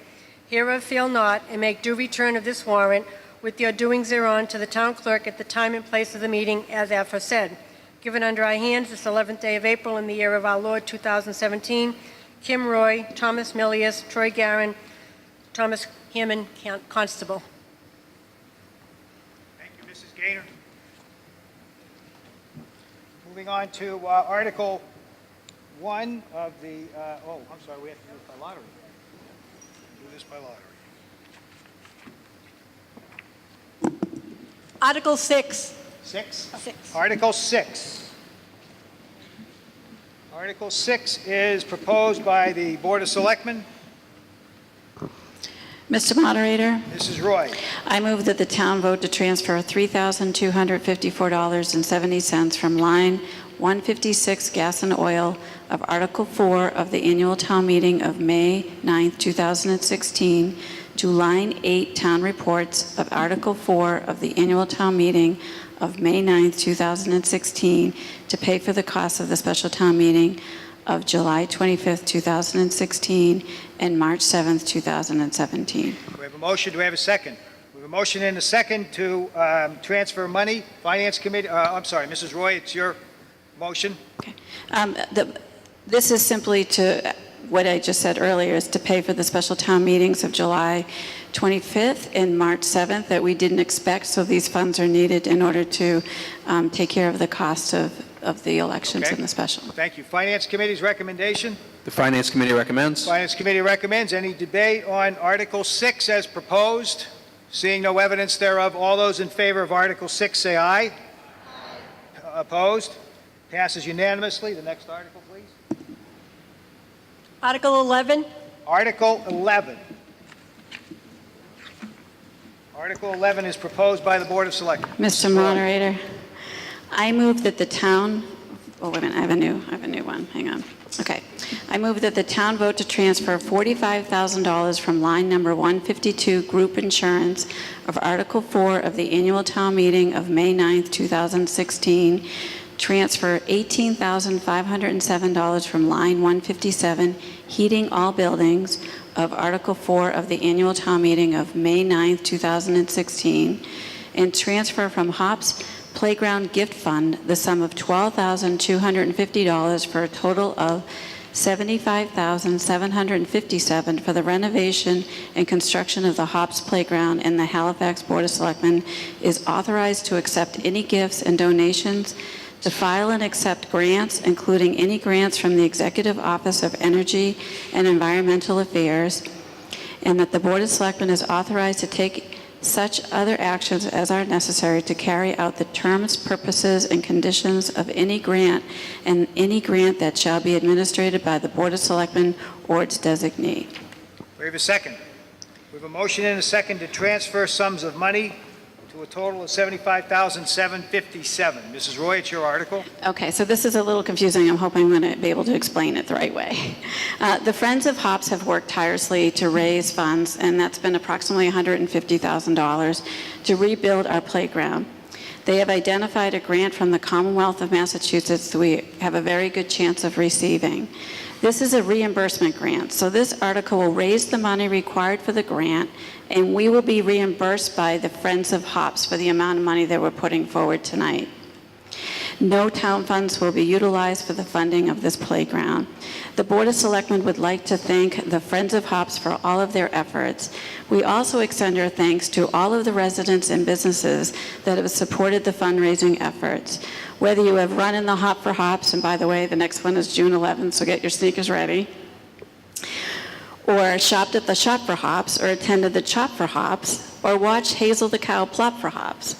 Speaker 2: Hereof fail not, and make due return of this warrant with your doings thereon to the town clerk at the time and place of the meeting as aforesaid. Given under our hands this 11th day of April in the year of our Lord 2017, Kim Roy, Thomas Millius, Troy Garin, Thomas Hammond, Constable.
Speaker 1: Thank you, Mrs. Gaynor. Moving on to Article 1 of the, I'm sorry, we have to do this by lottery. Do this by lottery.
Speaker 2: Article 6.
Speaker 1: 6?
Speaker 2: 6.
Speaker 1: Article 6. Article 6 is proposed by the Board of Selectmen.
Speaker 15: Mr. Moderator,
Speaker 1: Mrs. Roy.
Speaker 15: I move that the town vote to transfer $3,254.70 from line 156 gas and oil of Article 4 of the annual town meeting of May 9th, 2016 to line 8 town reports of Article 4 of the annual town meeting of May 9th, 2016 to pay for the costs of the special town meeting of July 25th, 2016 and March 7th, 2017.
Speaker 1: We have a motion. Do we have a second? We have a motion and a second to transfer money. Finance Committee, I'm sorry, Mrs. Roy, it's your motion.
Speaker 15: Okay. This is simply to, what I just said earlier, is to pay for the special town meetings of July 25th and March 7th that we didn't expect, so these funds are needed in order to take care of the cost of the elections and the special.
Speaker 1: Thank you. Finance Committee's recommendation.
Speaker 4: The Finance Committee recommends.
Speaker 1: Finance Committee recommends. Any debate on Article 6 as proposed? Seeing no evidence thereof, all those in favor of Article 6 say aye. Aye. Opposed? Passes unanimously. The next article, please.
Speaker 2: Article 11.
Speaker 1: Article 11. Article 11 is proposed by the Board of Selectmen.
Speaker 15: Mr. Moderator, I move that the town, oh, wait a minute, I have a new one, hang on. Okay. I move that the town vote to transfer $45,000 from line number 152, group insurance of Article 4 of the annual town meeting of May 9th, 2016, transfer $18,507 from line 157, heating all buildings of Article 4 of the annual town meeting of May 9th, 2016, and transfer from Hops Playground Gift Fund the sum of $12,250 for a total of $75,757 for the renovation and construction of the Hops Playground, and the Halifax Board of Selectmen is authorized to accept any gifts and donations, to file and accept grants, including any grants from the Executive Office of Energy and Environmental Affairs, and that the Board of Selectmen is authorized to take such other actions as are necessary to carry out the terms, purposes, and conditions of any grant, and any grant that shall be administered by the Board of Selectmen or its designee.
Speaker 1: We have a second. We have a motion and a second to transfer sums of money to a total of $75,757. Mrs. Roy, it's your article.
Speaker 15: Okay, so this is a little confusing. I'm hoping I'm going to be able to explain it the right way. The Friends of Hops have worked tirelessly to raise funds, and that's been approximately $150,000 to rebuild our playground. They have identified a grant from the Commonwealth of Massachusetts that we have a very good chance of receiving. This is a reimbursement grant, so this article will raise the money required for the grant, and we will be reimbursed by the Friends of Hops for the amount of money that we're putting forward tonight. No town funds will be utilized for the funding of this playground. The Board of Selectmen would like to thank the Friends of Hops for all of their efforts. We also extend our thanks to all of the residents and businesses that have supported the fundraising efforts. Whether you have run in the Hop for Hops, and by the way, the next one is June 11th, so get your sneakers ready, or shopped at the Shop for Hops, or attended the Chop for Hops, or watched Hazel the Cow plop for hops.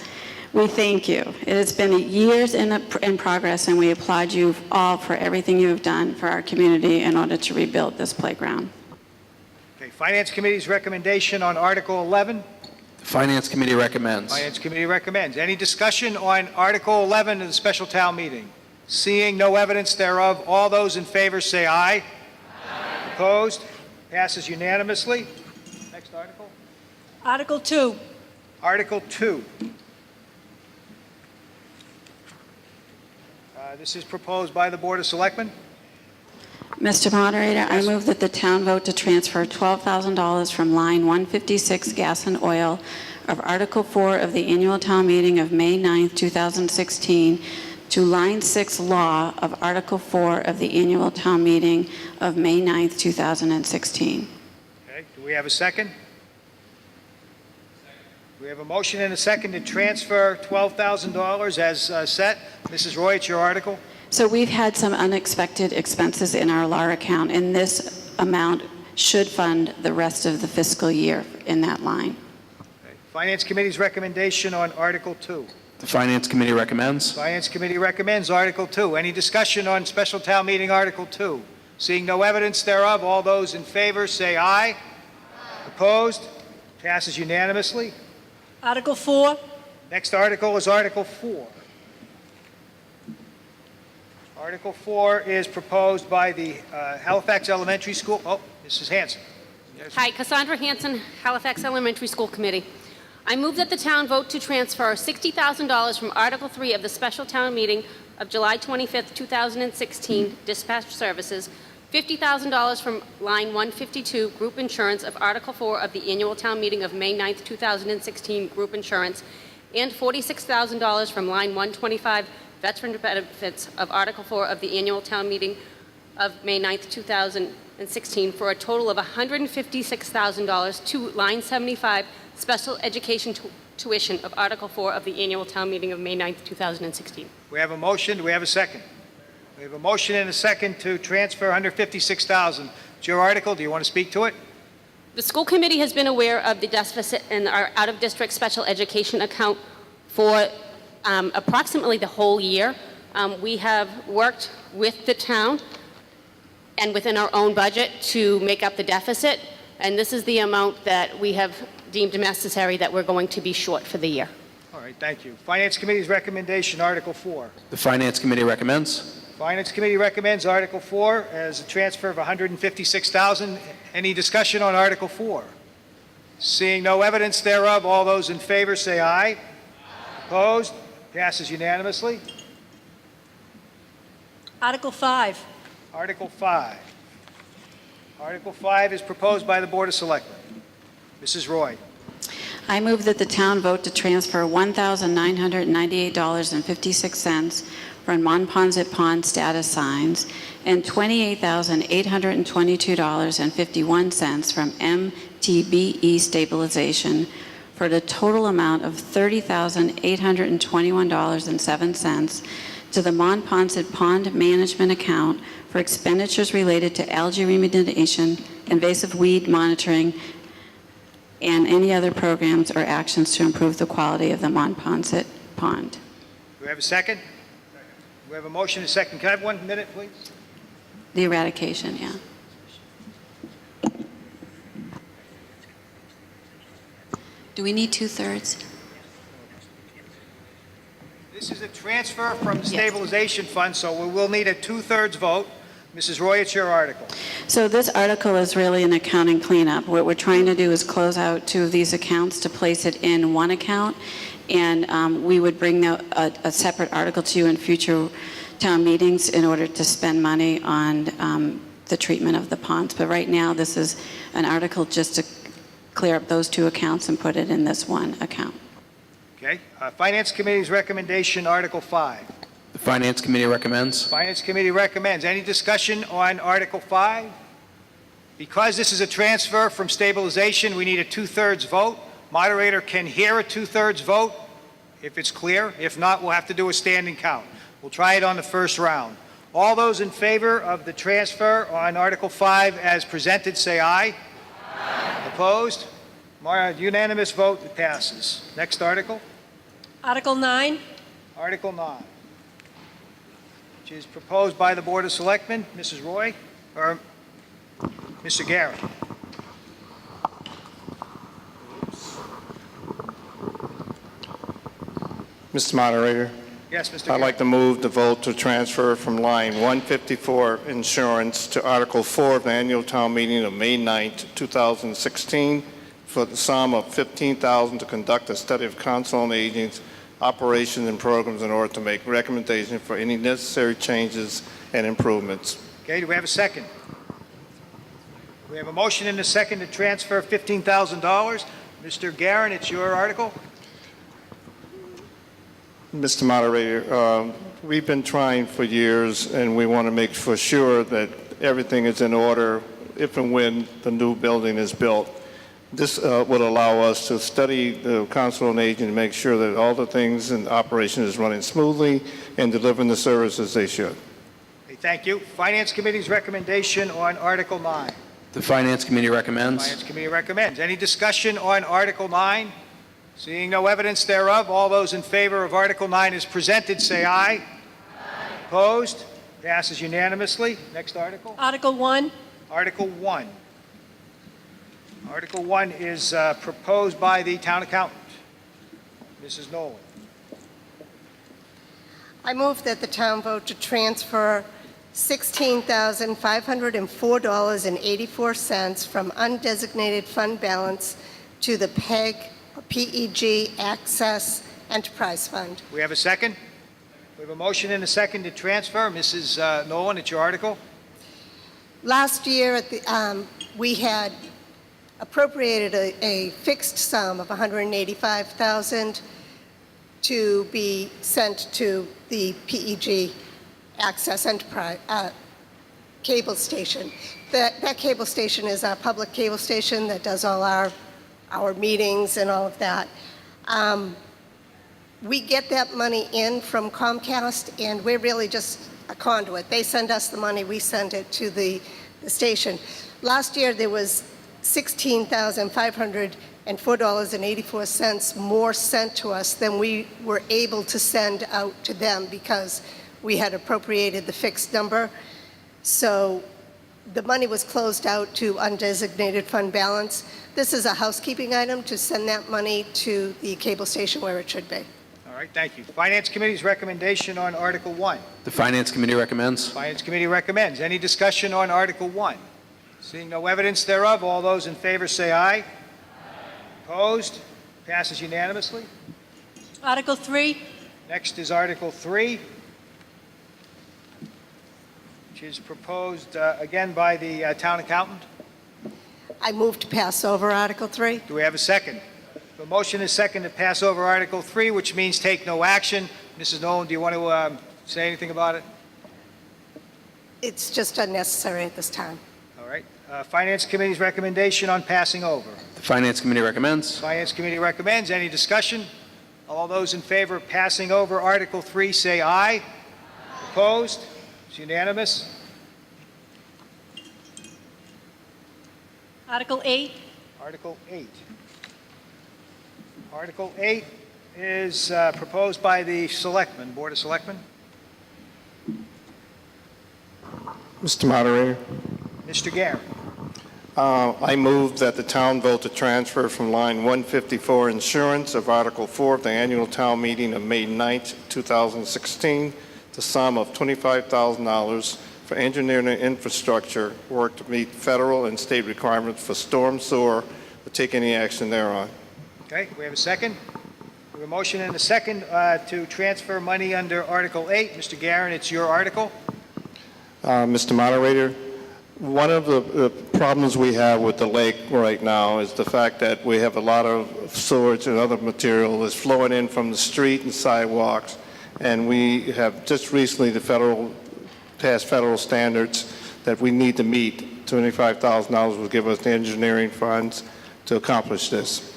Speaker 15: We thank you. It has been years in progress, and we applaud you all for everything you have done for our community in order to rebuild this playground.
Speaker 1: Okay, Finance Committee's recommendation on Article 11.
Speaker 4: The Finance Committee recommends.
Speaker 1: Finance Committee recommends. Any discussion on Article 11 of the special town meeting? Seeing no evidence thereof, all those in favor say aye. Aye. Opposed? Passes unanimously. Next article.
Speaker 2: Article 2.
Speaker 1: Article 2. This is proposed by the Board of Selectmen.
Speaker 15: Mr. Moderator, I move that the town vote to transfer $12,000 from line 156 gas and oil of Article 4 of the annual town meeting of May 9th, 2016 to line 6 law of Article 4 of the annual town meeting of May 9th, 2016.
Speaker 1: Okay, do we have a second? We have a motion and a second to transfer $12,000 as set. Mrs. Roy, it's your article.
Speaker 15: So we've had some unexpected expenses in our LAR account, and this amount should fund the rest of the fiscal year in that line.
Speaker 1: Okay. Finance Committee's recommendation on Article 2.
Speaker 4: The Finance Committee recommends.
Speaker 1: Finance Committee recommends Article 2. Any discussion on special town meeting Article 2? Seeing no evidence thereof, all those in favor say aye. Aye. Opposed? Passes unanimously.
Speaker 2: Article 4.
Speaker 1: Next article is Article 4. Article 4 is proposed by the Halifax Elementary School. Oh, Mrs. Hanson. Yes.
Speaker 11: Hi, Cassandra Hanson, Halifax Elementary School Committee. I move that the town vote to transfer $60,000 from Article 3 of the special town meeting of July 25th, 2016, dispatch services, $50,000 from line 152, group insurance of Article 4 of the annual town meeting of May 9th, 2016, group insurance, and $46,000 from line 125, veteran benefits of Article 4 of the annual town meeting of May 9th, 2016, for a total of $156,000 to line 75, special education tuition of Article 4 of the annual town meeting of May 9th, 2016.
Speaker 1: We have a motion. Do we have a second? We have a motion and a second to transfer $156,000. It's your article. Do you want to speak to it?
Speaker 11: The school committee has been aware of the deficit in our out-of-district special education account for approximately the whole year. We have worked with the town and within our own budget to make up the deficit, and this is the amount that we have deemed necessary that we're going to be short for the year.
Speaker 1: All right, thank you. Finance Committee's recommendation, Article 4.
Speaker 4: The Finance Committee recommends.
Speaker 1: Finance Committee recommends Article 4 as a transfer of $156,000. Any discussion on Article 4? Seeing no evidence thereof, all those in favor say aye. Aye. Opposed? Passes unanimously.
Speaker 2: Article 5.
Speaker 1: Article 5. Article 5 is proposed by the Board of Selectmen. Mrs. Roy.
Speaker 15: I move that the town vote to transfer $1,998.56 from Monpont Pond status signs and $28,822.51 from MTBE stabilization for the total amount of $30,821.07 to the Monpont Pond management account for expenditures related to algae remediation, invasive weed monitoring, and any other programs or actions to improve the quality of the Monpont Pond.
Speaker 1: Do we have a second? We have a motion and a second. Can I have 1 minute, please?
Speaker 15: The eradication, yeah. Do we need 2/3?
Speaker 1: This is a transfer from the stabilization fund, so we will need a two-thirds vote. Mrs. Roy, it's your article.
Speaker 15: So this article is really an accounting cleanup. What we're trying to do is close out two of these accounts to place it in one account, and we would bring a separate article to you in future town meetings in order to spend money on the treatment of the ponds. But right now, this is an article just to clear up those two accounts and put it in this one account.
Speaker 1: Okay. Finance Committee's recommendation, Article 5.
Speaker 4: The Finance Committee recommends.
Speaker 1: Finance Committee recommends. Any discussion on Article 5? Because this is a transfer from stabilization, we need a two-thirds vote. Moderator can hear a two-thirds vote if it's clear. If not, we'll have to do a standing count. We'll try it on the first round. All those in favor of the transfer on Article 5 as presented, say aye. Aye. Opposed? Unanimous vote, it passes. Next article.
Speaker 2: Article 9.
Speaker 1: Article 9, which is proposed by the Board of Selectmen. Mrs. Roy, or Mr. Garrett.
Speaker 16: Mr. Moderator,
Speaker 1: Yes, Mr.
Speaker 16: I'd
Speaker 1: Garrett.
Speaker 16: like to move the vote to transfer from line 154 insurance to Article 4 of the annual town meeting of May 9th, 2016 for the sum of $15,000 to conduct a study of council on aging's operations and programs in order to make recommendations for any necessary changes and improvements.
Speaker 1: Okay, do we have a second? We have a motion and a second to transfer $15,000. Mr. Garrett, it's your article.
Speaker 16: Mr. Moderator, we've been trying for years, and we want to make for sure that everything is in order if and when the new building is built. This would allow us to study the Council on Aging and make sure that all the things in operation is running smoothly and delivering the services they should.
Speaker 1: Okay, thank you. Finance Committee's recommendation on Article 9.
Speaker 4: The Finance Committee recommends.
Speaker 1: Finance Committee recommends. Any discussion on Article 9? Seeing no evidence thereof, all those in favor of Article 9 as presented, say aye. Aye. Opposed? Passes unanimously. Next article.
Speaker 2: Article 1.
Speaker 1: Article 1. Article 1 is proposed by the town accountant. Mrs. Nolan.
Speaker 8: I move that the town vote to transfer $16,504.84 from undesignated fund balance to the PEG Access Enterprise Fund.
Speaker 1: We have a second? We have a motion and a second to transfer. Mrs. Nolan, it's your article.
Speaker 8: Last year, we had appropriated a fixed sum of $185,000 to be sent to the PEG Access Enterprise cable station. That cable station is our public cable station that does all our meetings and all of that. We get that money in from Comcast, and we're really just a conduit. They send us the money, we send it to the station. Last year, there was $16,504.84 more sent to us than we were able to send out to them because we had appropriated the fixed number. So the money was closed out to undesignated fund balance. This is a housekeeping item to send that money to the cable station where it should be.
Speaker 1: All right, thank you. Finance Committee's recommendation on Article 1.
Speaker 4: The Finance Committee recommends.
Speaker 1: Finance Committee recommends. Any discussion on Article 1? Seeing no evidence thereof, all those in favor say aye. Aye. Opposed? Passes unanimously.
Speaker 2: Article 3.
Speaker 1: Next is Article 3, which is proposed again by the town accountant.
Speaker 8: I move to pass over Article 3.
Speaker 1: Do we have a second? The motion is second to pass over Article 3, which means take no action. Mrs. Nolan, do you want to say anything about it?
Speaker 8: It's just unnecessary at this time.
Speaker 1: All right. Finance Committee's recommendation on passing over.
Speaker 4: The Finance Committee recommends.
Speaker 1: Finance Committee recommends. Any discussion? All those in favor of passing over Article 3 say aye. Aye. Opposed? It's unanimous.
Speaker 2: Article 8.
Speaker 1: Article 8. Article 8 is proposed by the Selectmen, Board of Selectmen.
Speaker 16: Mr. Moderator,
Speaker 1: Mr. Garrett.
Speaker 16: I move that the town vote to transfer from line 154 insurance of Article 4 of the annual town meeting of May 9th, 2016, the sum of $25,000 for engineering and infrastructure work to meet federal and state requirements for storm sewer, or take any action thereon.
Speaker 1: Okay, we have a second. We have a motion and a second to transfer money under Article 8. Mr. Garin, it's your article.
Speaker 16: Mr. Moderator, one of the problems we have with the lake right now is the fact that we have a lot of sewage and other material that's flowing in from the street and sidewalks, and we have just recently passed federal standards that we need to meet. $25,000 will give us the engineering funds to accomplish this.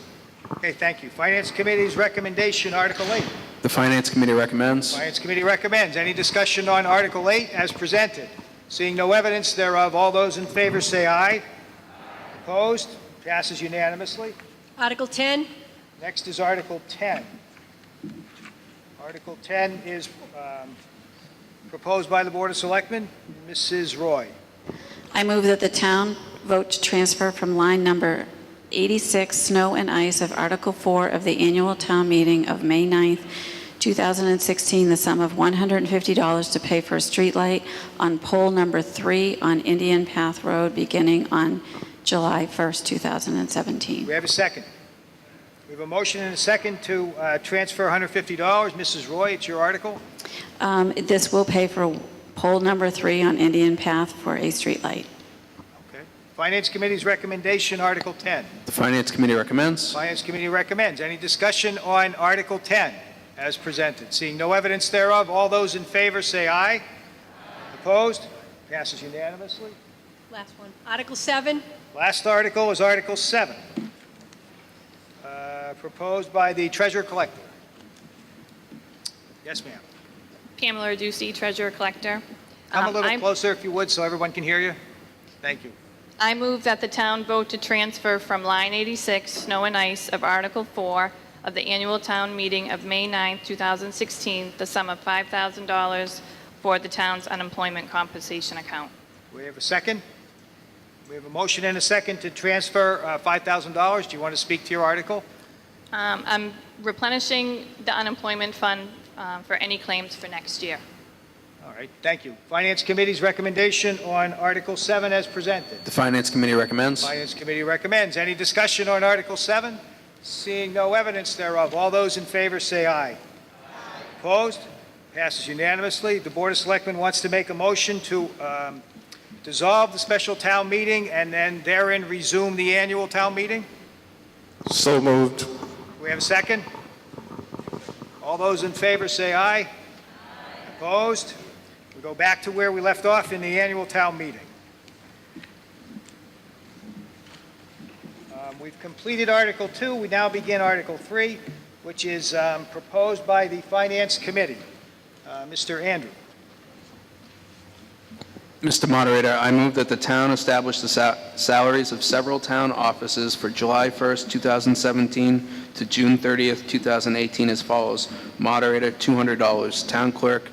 Speaker 1: Okay, thank you. Finance Committee's recommendation, Article 8.
Speaker 4: The Finance Committee recommends.
Speaker 1: Finance Committee recommends. Any discussion on Article 8 as presented? Seeing no evidence thereof, all those in favor say aye. Opposed? Passes unanimously.
Speaker 2: Article 10.
Speaker 1: Next is Article 10. Article 10 is proposed by the Board of Selectmen. Mrs. Roy.
Speaker 15: I move that the town vote to transfer from line number 86, snow and ice, of Article 4 of the annual town meeting of May 9th, 2016, the sum of $150 to pay for a streetlight on pole number 3 on Indian Path Road beginning on July 1st, 2017.
Speaker 1: We have a second. We have a motion and a second to transfer $150. Mrs. Roy, it's your article.
Speaker 15: This will pay for pole number 3 on Indian Path for a streetlight.
Speaker 1: Okay. Finance Committee's recommendation, Article 10.
Speaker 4: The Finance Committee recommends.
Speaker 1: Finance Committee recommends. Any discussion on Article 10 as presented? Seeing no evidence thereof, all those in favor say aye. Opposed? Passes unanimously.
Speaker 2: Last one. Article 7.
Speaker 1: Last article is Article 7, proposed by the Treasurer Collector. Yes, ma'am.
Speaker 17: Pamela Ducey, Treasurer Collector.
Speaker 1: Come a little closer if you would so everyone can hear you. Thank you.
Speaker 17: I move that the town vote to transfer from line 86, snow and ice, of Article 4 of the annual town meeting of May 9, 2016, the sum of $5,000 for the town's unemployment compensation account.
Speaker 1: We have a second. We have a motion and a second to transfer $5,000. Do you want to speak to your article?
Speaker 17: I'm replenishing the unemployment fund for any claims for next year.
Speaker 1: All right, thank you. Finance Committee's recommendation on Article 7 as presented.
Speaker 4: The Finance Committee recommends.
Speaker 1: Finance Committee recommends. Any discussion on Article 7? Seeing no evidence thereof, all those in favor say aye. Opposed? Passes unanimously. The Board of Selectmen wants to make a motion to dissolve the special town meeting and then therein resume the annual town meeting.
Speaker 16: So moved.
Speaker 1: We have a second? All those in favor say aye. Opposed? We go back to where we left off in the annual town meeting. We've completed Article 2. We now begin Article 3, which is proposed by the Finance Committee. Mr. Andrew.
Speaker 4: Mr. Moderator, I move that the town establish the salaries of several town offices for July 1st, 2017 to June 30th, 2018 as follows. Moderator, $200. Town clerk,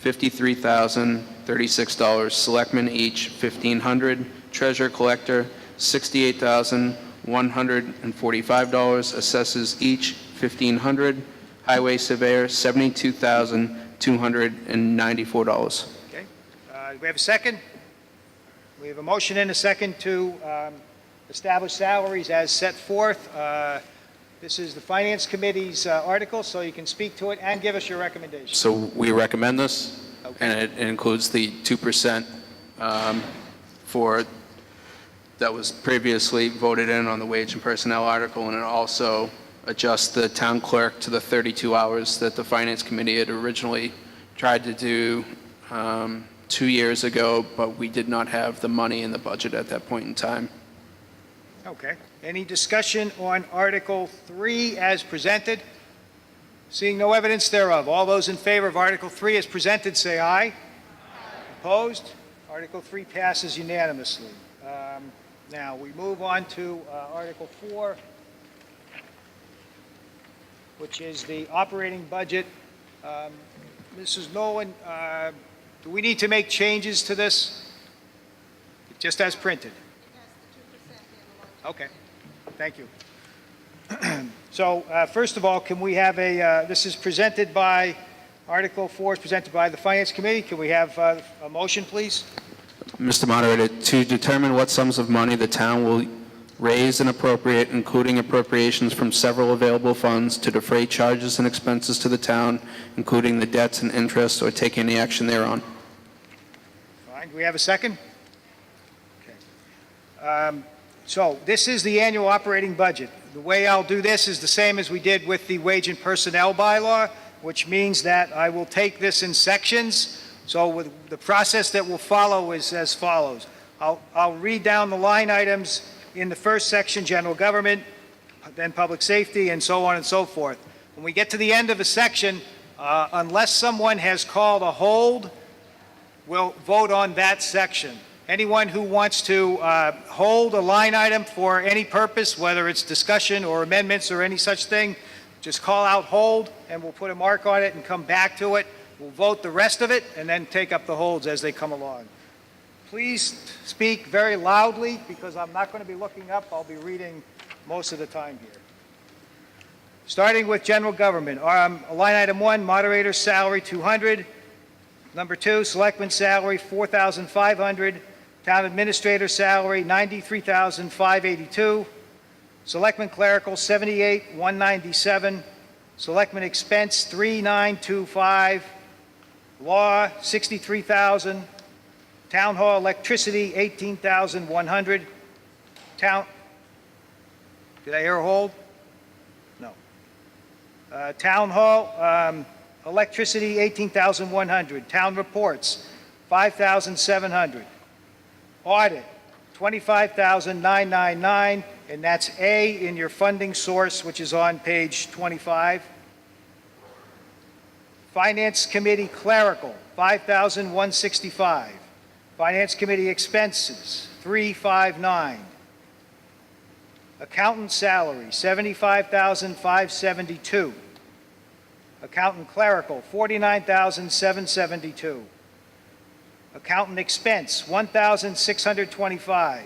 Speaker 4: $53,036. Selectmen each, $1,500. Treasurer collector, $68,145. Assessors each, $1,500. Highway surveyor, $72,294.
Speaker 1: Okay. Do we have a second? We have a motion and a second to establish salaries as set forth. This is the Finance Committee's article, so you can speak to it and give us your recommendation.
Speaker 4: So we recommend this,
Speaker 1: Okay.
Speaker 4: and it includes the 2% for that was previously voted in on the wage and personnel article, and it also adjusts the town clerk to the 32 hours that the Finance Committee had originally tried to do 2 years ago, but we did not have the money in the budget at that point in time.
Speaker 1: Okay. Any discussion on Article 3 as presented? Seeing no evidence thereof, all those in favor of Article 3 as presented say aye. Opposed? Article 3 passes unanimously. Now we move on to Article 4, which is the operating budget. Mrs. Nolan, do we need to make changes to this? Just as printed? Okay, thank you. So, first of all, can we have this is presented by, Article 4 is presented by the Finance Committee. Can we have a motion, please?
Speaker 4: Mr. Moderator, to determine what sums of money the town will raise and appropriate, including appropriations from several available funds to defray charges and expenses to the town, including the debts and interest, or take any action thereon.
Speaker 1: Fine, do we have a second? Okay. So this is the annual operating budget. The way I'll do this is the same as we did with the wage and personnel bylaw, which means that I will take this in sections. So with the process that will follow is as follows. I'll read down the line items in the first section, general government, then public safety, and so on and so forth. When we get to the end of a section, unless someone has called a hold, we'll vote on that section. Anyone who wants to hold a line item for any purpose, whether it's discussion or amendments or any such thing, just call out hold, and we'll put a mark on it and come back to it. We'll vote the rest of it and then take up the holds as they come along. Please speak very loudly because I'm not going to be looking up. I'll be reading most of the time here. Starting with general government. Line item 1, moderator's salary, $200. Number 2, selectman's salary, $4,500. Town administrator salary, $93,582. Selectman clerical, $78,197. Selectman expense, $3,925. Law, $63,000. Town hall electricity, $18,100. Did I hear a hold? No. Town hall electricity, $18,100. Town reports, $5,700. Audit, $25,999, and that's A in your funding source, which is on page 25. Finance Committee clerical, $5,165. Finance Committee expenses, $359. Accountant salary, $75,572. Accountant clerical, $49,772. Accountant expense, $1,625.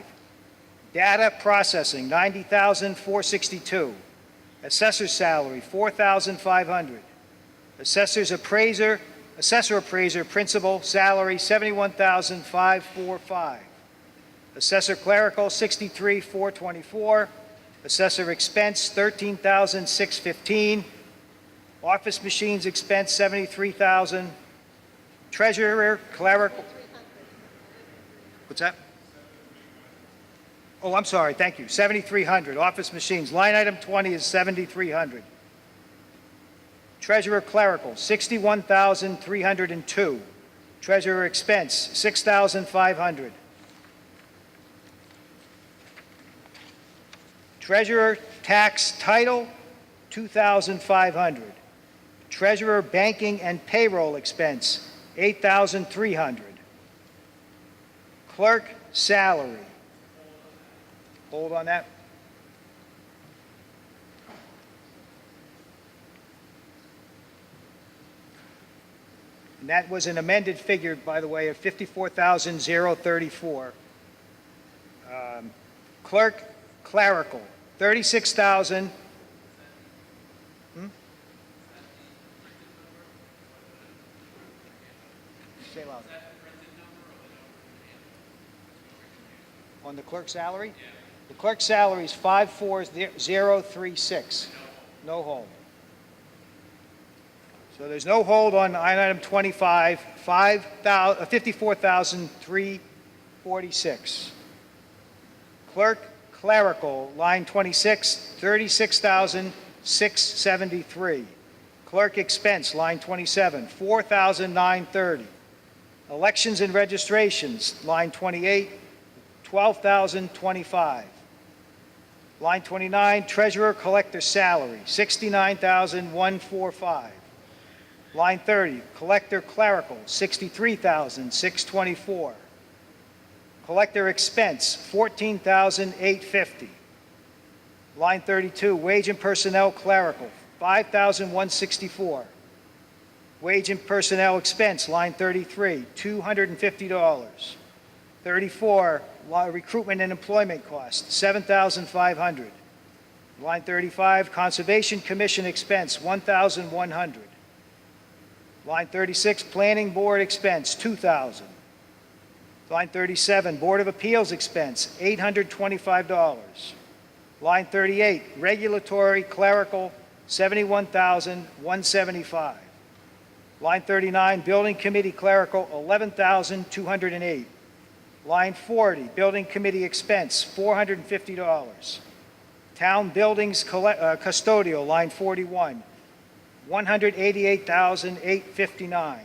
Speaker 1: Data processing, $90,462. Assessor's salary, $4,500. Assessor's appraiser, assessor appraiser principal salary, $71,545. Assessor clerical, $63,424. Assessor expense, $13,615. Office machines expense, $73,000. Treasurer clerical. What's that? Oh, I'm sorry, thank you. $7,300. Office machines. Line item 20 is $7,300. Treasurer clerical, $61,302. Treasurer expense, $6,500. Treasurer tax title, $2,500. Treasurer banking and payroll expense, $8,300. Clerk salary. Hold on that. And that was an amended figure, by the way, of $54,034. Clerk clerical, $36,000. Say loud. On the clerk salary? Yeah. The clerk salary is 54036. No hold. So there's no hold on line item 25, $54,346. Clerk clerical, line 26, $36,673. Clerk expense, line 27, $4,930. Elections and registrations, line 28, $12,025. Line 29, treasurer collector salary, $69,145. Line 30, collector clerical, $63,624. Collector expense, $14,850. Line 32, wage and personnel clerical, $5,164. Wage and personnel expense, line 33, $250. 34, recruitment and employment costs, $7,500. Line 35, Conservation Commission expense, $1,100. Line 36, Planning Board expense, $2,000. Line 37, Board of Appeals expense, $825. Line 38, Regulatory Clerical, $71,175. Line 39, Building Committee Clerical, $11,208. Line 40, Building Committee expense, $450. Town Buildings Custodial, line 41, $188,859.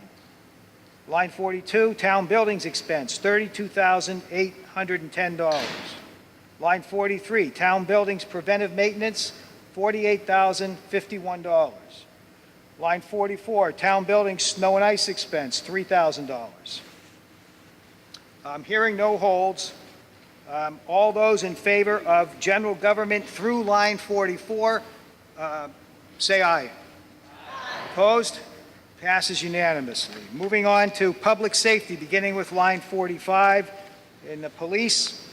Speaker 1: Line 42, Town Buildings expense, $32,810. Line 43, Town Buildings Preventive Maintenance, $48,051. Line 44, Town Buildings Snow and Ice expense, $3,000. I'm hearing no holds. All those in favor of general government through line 44, say aye. Opposed? Passes unanimously. Moving on to public safety, beginning with line 45 in the police.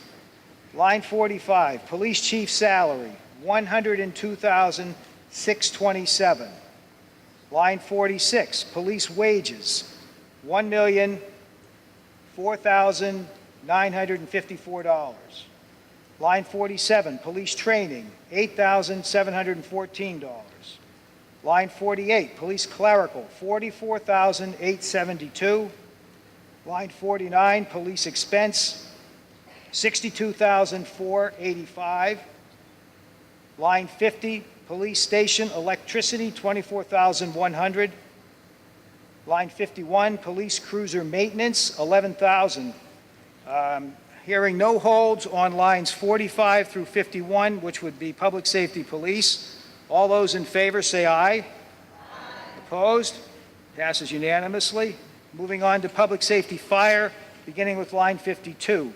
Speaker 1: Line 45, police chief salary, $102,627. Line 46, police wages, $1,004,954. Line 47, police training, $8,714. Line 48, police clerical, $44,872. Line 49, police expense, $62,485. Line 50, police station electricity, $24,100. Line 51, police cruiser maintenance, $11,000. Hearing no holds on lines 45 through 51, which would be public safety police. All those in favor say aye. Opposed? Passes unanimously. Moving on to public safety fire, beginning with line 52.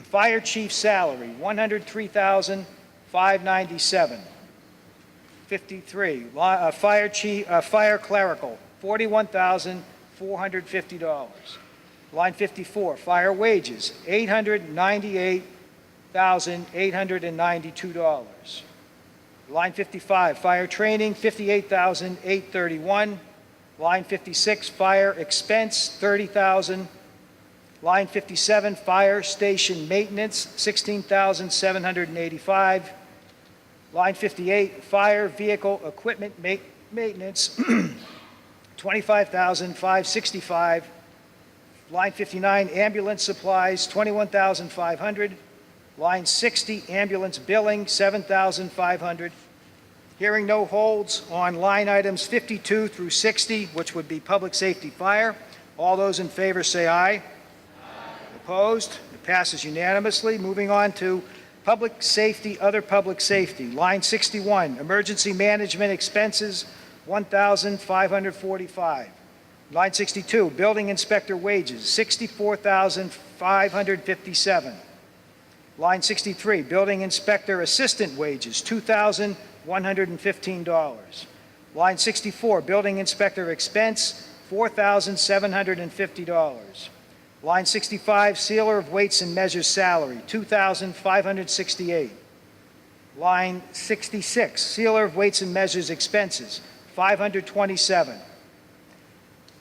Speaker 1: Fire chief salary, $103,597. 53, fire clerical, $41,450. Line 54, fire wages, $898,892. Line 55, fire training, $58,831. Line 56, fire expense, $30,000. Line 57, fire station maintenance, $16,785. Line 58, fire vehicle equipment maintenance, $25,565. Line 59, ambulance supplies, $21,500. Line 60, ambulance billing, $7,500. Hearing no holds on line items 52 through 60, which would be public safety fire. All those in favor say aye. Opposed? It passes unanimously. Moving on to public safety, other public safety. Line 61, emergency management expenses, $1,545. Line 62, building inspector wages, $64,557. Line 63, building inspector assistant wages, $2,115. Line 64, building inspector expense, $4,750. Line 65, sealer of weights and measures salary, $2,568. Line 66, sealer of weights and measures expenses, $527.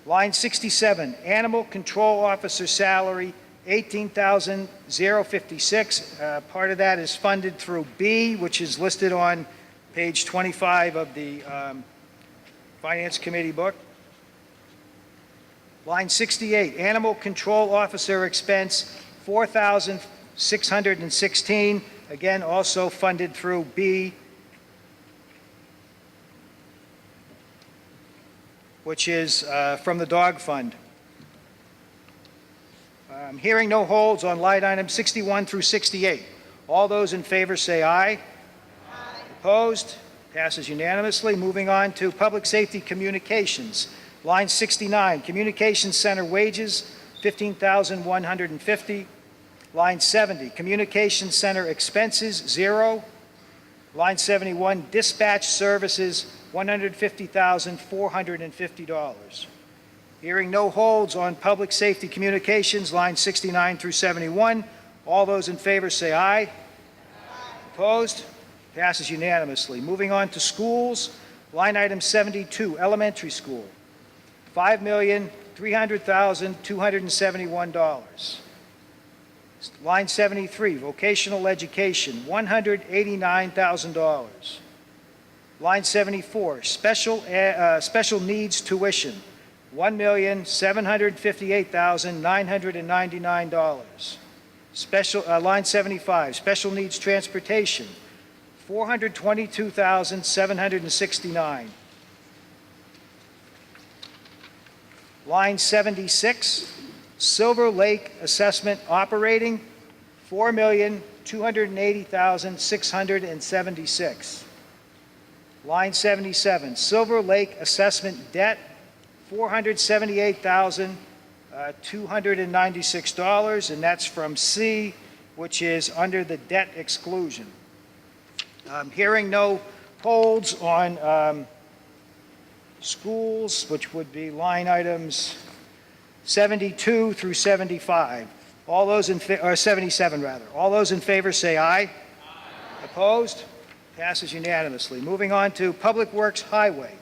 Speaker 1: Line 67, animal control officer salary, $18,056. Part of that is funded through B, which is listed on page 25 of the Finance Committee book. Line 68, animal control officer expense, $4,616. Again, also funded through B, which is from the dog fund. Hearing no holds on line items 61 through 68. All those in favor say aye. Opposed? Passes unanimously. Moving on to public safety communications. Line 69, communications center wages, $15,150. Line 70, communications center expenses, $0. Line 71, dispatch services, $150,450. Hearing no holds on public safety communications, lines 69 through 71. All those in favor say aye. Opposed? Passes unanimously. Moving on to schools, line item 72, elementary school, $5,300,271. Line 73, vocational education, $189,000. Line 74, special needs tuition, $1,758,999. Line 75, special needs transportation, $422,769. Line 76, Silver Lake Assessment Operating, $4,280,676. Line 77, Silver Lake Assessment Debt, $478,296, and that's from C, which is under the debt exclusion. Hearing no holds on schools, which would be line items 72 through 75. All those in or 77 rather. All those in favor say aye. Aye. Opposed? Passes unanimously. Moving on to Public Works Highway.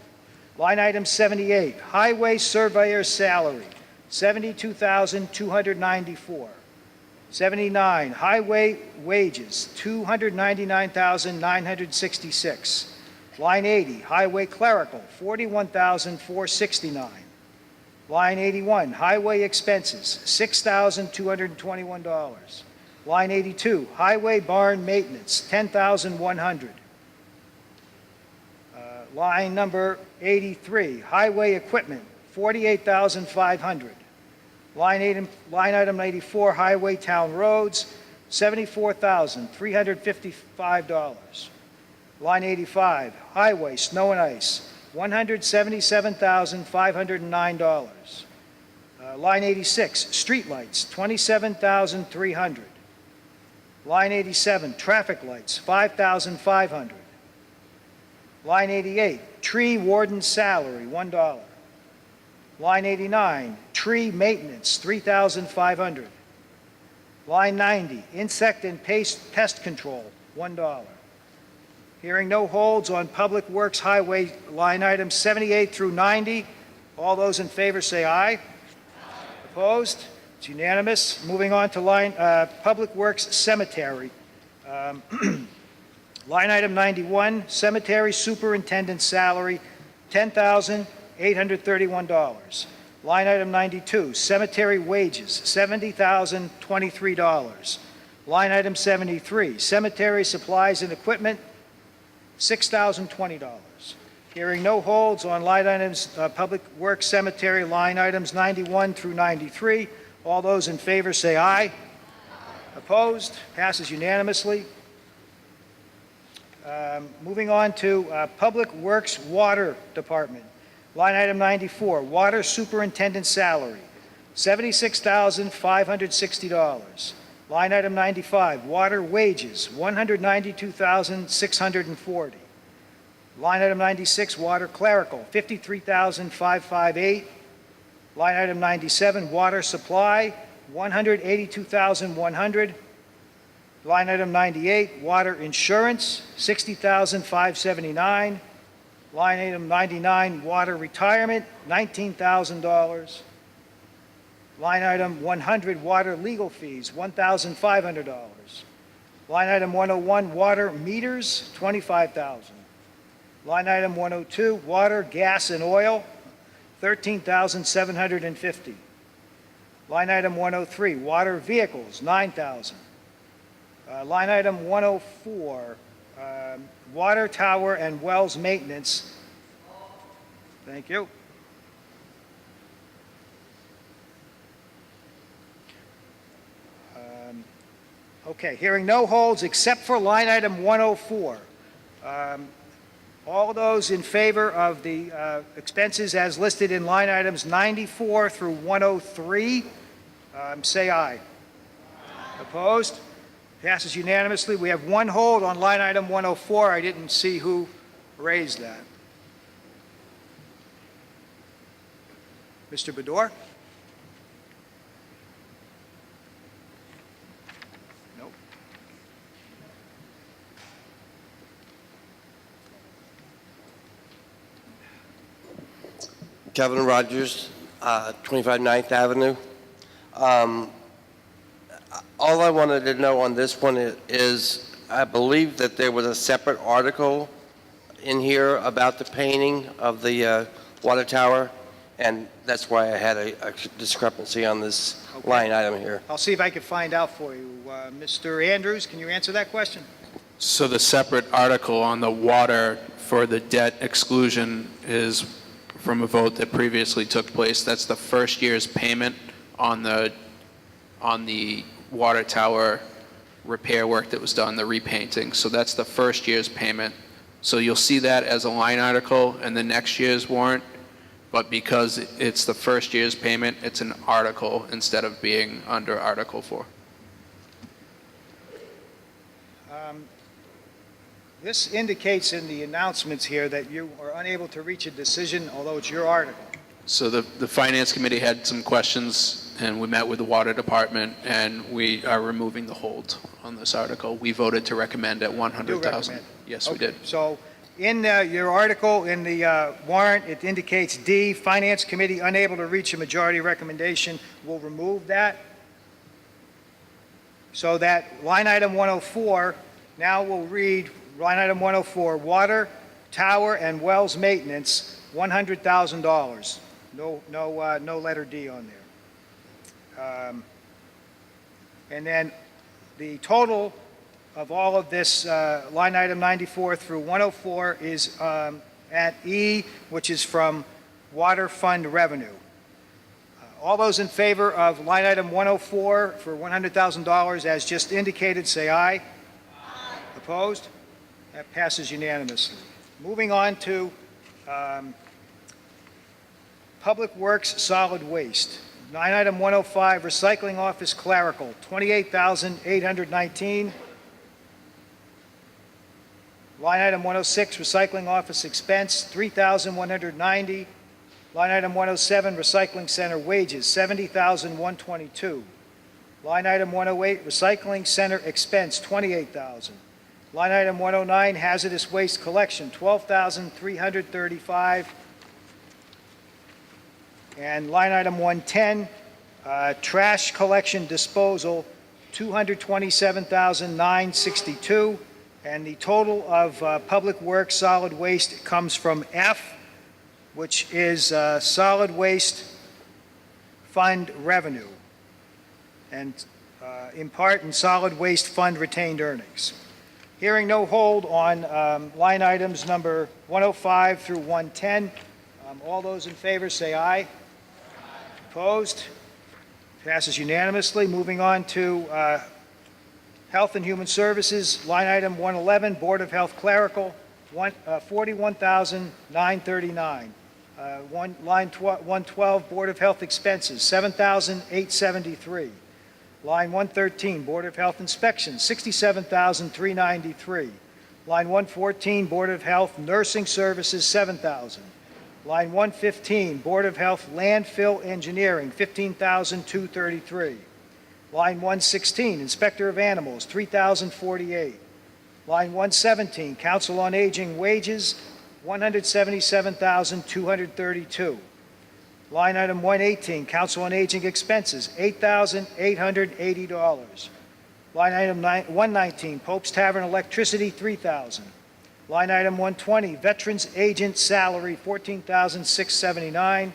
Speaker 1: Line item 78, highway surveyor salary, $72,294. 79, highway wages, $299,966. Line 80, highway clerical, $41,469. Line 81, highway expenses, $6,221. Line 82, highway barn maintenance, $10,100. Line number 83, highway equipment, $48,500. Line item 84, highway town roads, $74,355. Line 85, highway snow and ice, $177,509. Line 86, streetlights, $27,300. Line 87, traffic lights, $5,500. Line 88, tree warden salary, $1. Line 89, tree maintenance, $3,500. Line 90, insect and pest control, $1. Hearing no holds on Public Works Highway line items 78 through 90. All those in favor say aye. Aye. Opposed? It's unanimous. Moving on to Public Works Cemetery. Line item 91, cemetery superintendent salary, $10,831. Line item 92, cemetery wages, $70,023. Line item 73, cemetery supplies and equipment, $6,020. Hearing no holds on line items, Public Works Cemetery line items 91 through 93. All those in favor say aye. Aye. Opposed? Passes unanimously. Moving on to Public Works Water Department. Line item 94, water superintendent salary, $76,560. Line item 95, water wages, $192,640. Line item 96, water clerical, $53,558. Line item 97, water supply, $182,100. Line item 98, water insurance, $60,579. Line item 99, water retirement, $19,000. Line item 100, water legal fees, $1,500. Line item 101, water meters, $25,000. Line item 102, water, gas, and oil, $13,750. Line item 103, water vehicles, $9,000. Line item 104, water tower and wells maintenance. Thank you. Okay, hearing no holds except for line item 104. All those in favor of the expenses as listed in line items 94 through 103, say aye. Opposed? Passes unanimously. We have one hold on line item 104. I didn't see who raised that. Mr. Bedore? Nope.
Speaker 18: Kevin Rogers, 25 9th Avenue. All I wanted to know on this one is, I believe that there was a separate article in here about the painting of the water tower, and that's why I had a discrepancy on this line item here.
Speaker 1: I'll see if I can find out for you. Mr. Andrews, can you answer that question?
Speaker 4: So the separate article on the water for the debt exclusion is from a vote that previously took place. That's the first year's payment on the water tower repair work that was done, the repainting. So that's the first year's payment. So you'll see that as a line article in the next year's warrant, but because it's the first year's payment, it's an article instead of being under Article 4.
Speaker 1: This indicates in the announcements here that you are unable to reach a decision, although it's your article.
Speaker 4: So the Finance Committee had some questions, and we met with the Water Department, and we are removing the hold on this article. We voted to recommend at 100,000. Yes, we did.
Speaker 1: So in your article, in the warrant, it indicates D, Finance Committee unable to reach a majority recommendation. We'll remove that. So that line item 104 now will read, line item 104, water, tower, and wells maintenance, $100,000. No letter D on there. And then the total of all of this, line item 94 through 104 is at E, which is from water fund revenue. All those in favor of line item 104 for $100,000 as just indicated, say aye. Aye. Opposed? That passes unanimously. Moving on to Public Works Solid Waste. Line item 105, Recycling Office Clerical, $28,819. Line item 106, Recycling Office Expense, $3,190. Line item 107, Recycling Center Wages, $70,122. Line item 108, Recycling Center Expense, $28,000. Line item 109, Hazardous Waste Collection, $12,335. And line item 110, Trash Collection Disposal, $227,962. And the total of Public Works Solid Waste comes from F, which is Solid Waste Fund Revenue, and in part in Solid Waste Fund Retained Earnings. Hearing no hold on line items number 105 through 110, all those in favor say aye. Opposed? Passes unanimously. Moving on to Health and Human Services, line item 111, Board of Health Clerical, $41,939. Line 112, Board of Health Expenses, $7,873. Line 113, Board of Health Inspections, $67,393. Line 114, Board of Health Nursing Services, $7,000. Line 115, Board of Health Landfill Engineering, $15,233. Line 116, Inspector of Animals, $3,048. Line 117, Council on Aging Wages, $177,232. Line item 118, Council on Aging Expenses, $8,880. Line item 119, Pope's Tavern Electricity, $3,000. Line item 120, Veterans Agent Salary, $14,679.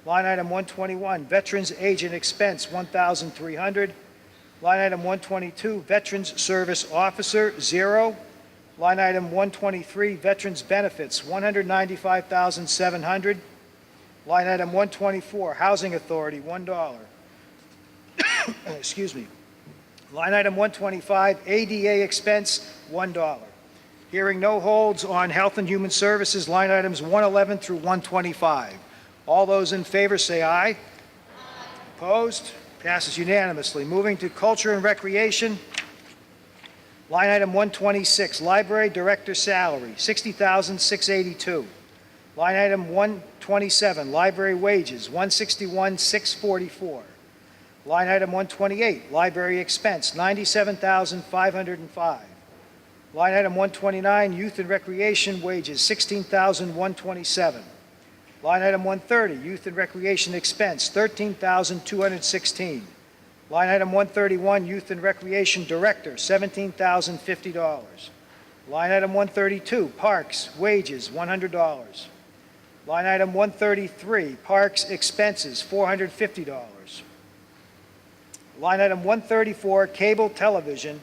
Speaker 1: Line item 121, Veterans Agent Expense, $1,300. Line item 122, Veterans Service Officer, 0. Line item 123, Veterans Benefits, $195,700. Line item 124, Housing Authority, $1. Excuse me. Line item 125, ADA Expense, $1. Hearing no holds on Health and Human Services, line items 111 through 125. All those in favor say aye. Aye. Opposed? Passes unanimously. Moving to Culture and Recreation, line item 126, Library Director Salary, $60,682. Line item 127, library wages, 161,644. Line item 128, library expense, 97,505. Line item 129, youth and recreation wages, 16,127. Line item 130, youth and recreation expense, 13,216. Line item 131, youth and recreation director, $17,050. Line item 132, parks wages, $100. Line item 133, parks expenses, $450. Line item 134, cable television,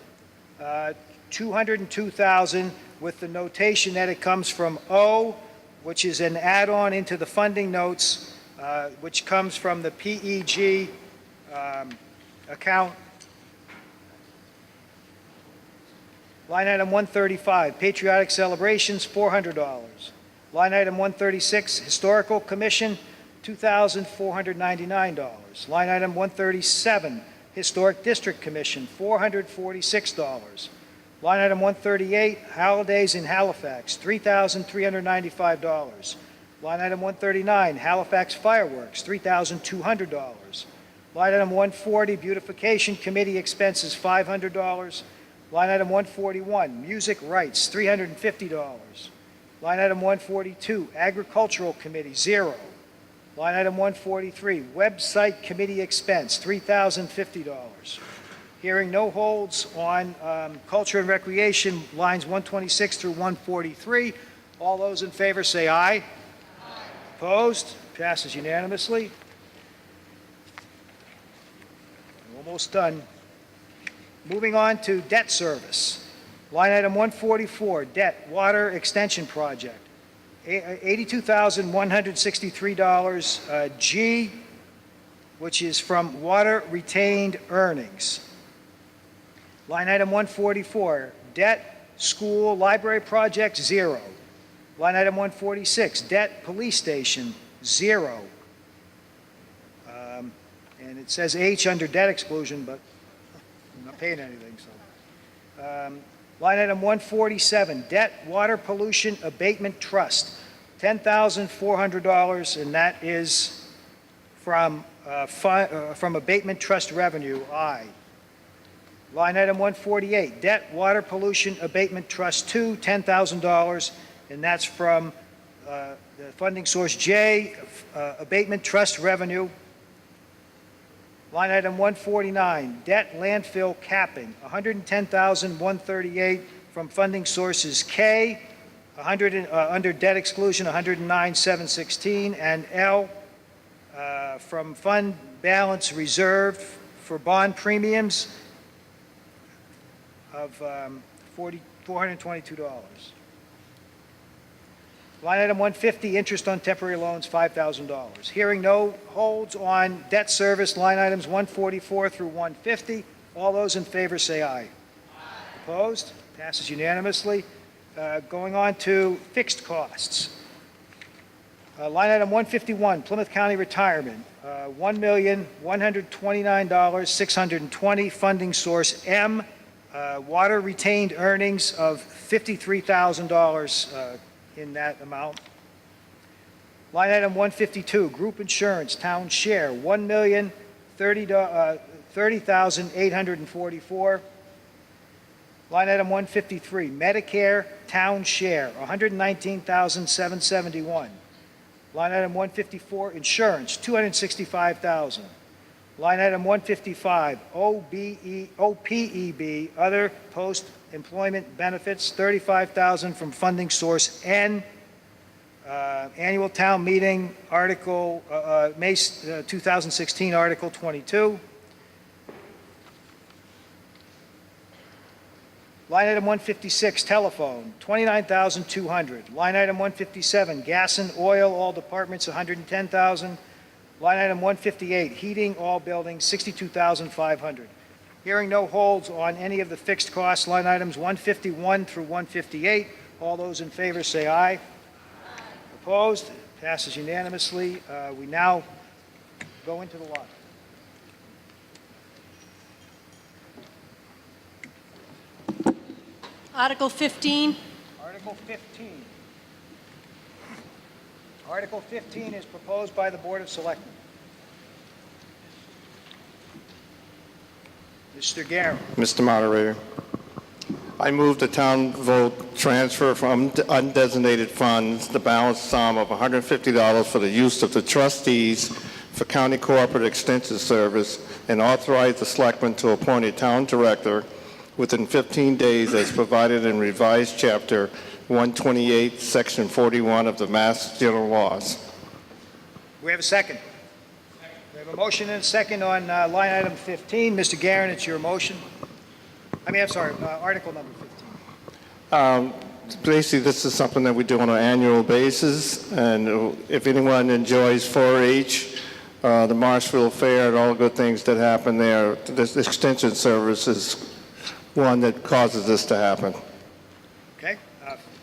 Speaker 1: $202,000, with the notation that it comes from O, which is an add-on into the funding notes, which comes from the PEG account. Line item 135, patriotic celebrations, $400. Line item 136, historical commission, $2,499. Line item 137, historic district commission, $446. Line item 138, holidays in Halifax, $3,395. Line item 139, Halifax fireworks, $3,200. Line item 140, beautification committee expenses, $500. Line item 141, music rights, $350. Line item 142, agricultural committee, $0. Line item 143, website committee expense, $3,050. Hearing no holds on culture and recreation, lines 126 through 143. All those in favor say aye. Aye. Opposed? Passes unanimously. Almost done. Moving on to debt service. Line item 144, debt water extension project, $82,163 G, which is from water retained earnings. Line item 144, debt school library project, $0. Line item 146, debt police station, $0. And it says H under debt exclusion, but I'm not paying anything, so. Line item 147, debt water pollution abatement trust, $10,400, and that is from abatement trust revenue, I. Line item 148, debt water pollution abatement trust 2, $10,000, and that's from the funding source J, abatement trust revenue. Line item 149, debt landfill capping, $110,138 from funding sources K, under debt exclusion, $109,716, and L from fund balance reserved for bond premiums of $422. Line item 150, interest on temporary loans, $5,000. Hearing no holds on debt service, line items 144 through 150. All those in favor say aye. Aye. Opposed? Passes unanimously. Going on to fixed costs. Line item 151, Plymouth County Retirement, $1,129,620. Funding source M, water retained earnings of $53,000 in that amount. Line item 152, group insurance, town share, $1,030,844. Line item 153, Medicare, town share, $119,771. Line item 154, insurance, $265,000. Line item 155, OPEB, other post-employment benefits, $35,000 from funding source N. Annual town meeting, Article, May 2016, Article 22. Line item 156, telephone, $29,200. Line item 157, gas and oil, all departments, $110,000. Line item 158, heating, all buildings, $62,500. Hearing no holds on any of the fixed costs, line items 151 through 158. All those in favor say aye. Aye. Opposed? Passes unanimously. We now go into the law.
Speaker 2: Article 15.
Speaker 1: Article 15. Article 15 is proposed by the Board of Selectmen. Mr. Guerin.
Speaker 16: Mr. Moderator, I move the town vote transfer from undesignated funds the balance sum of $150 for the use of the trustees for County Corporate Extension Service and authorize the selectmen to appoint a town director within 15 days as provided in revised Chapter 128, Section 41 of the Mass General Laws.
Speaker 1: We have a second. We have a motion and a second on line item 15. Mr. Guerin, it's your motion. I'm sorry, article number 15.
Speaker 16: Basically, this is something that we do on an annual basis, and if anyone enjoys 4-H, the Marshville Fair, and all the good things that happen there, this extension service is one that causes this to happen.
Speaker 1: Okay.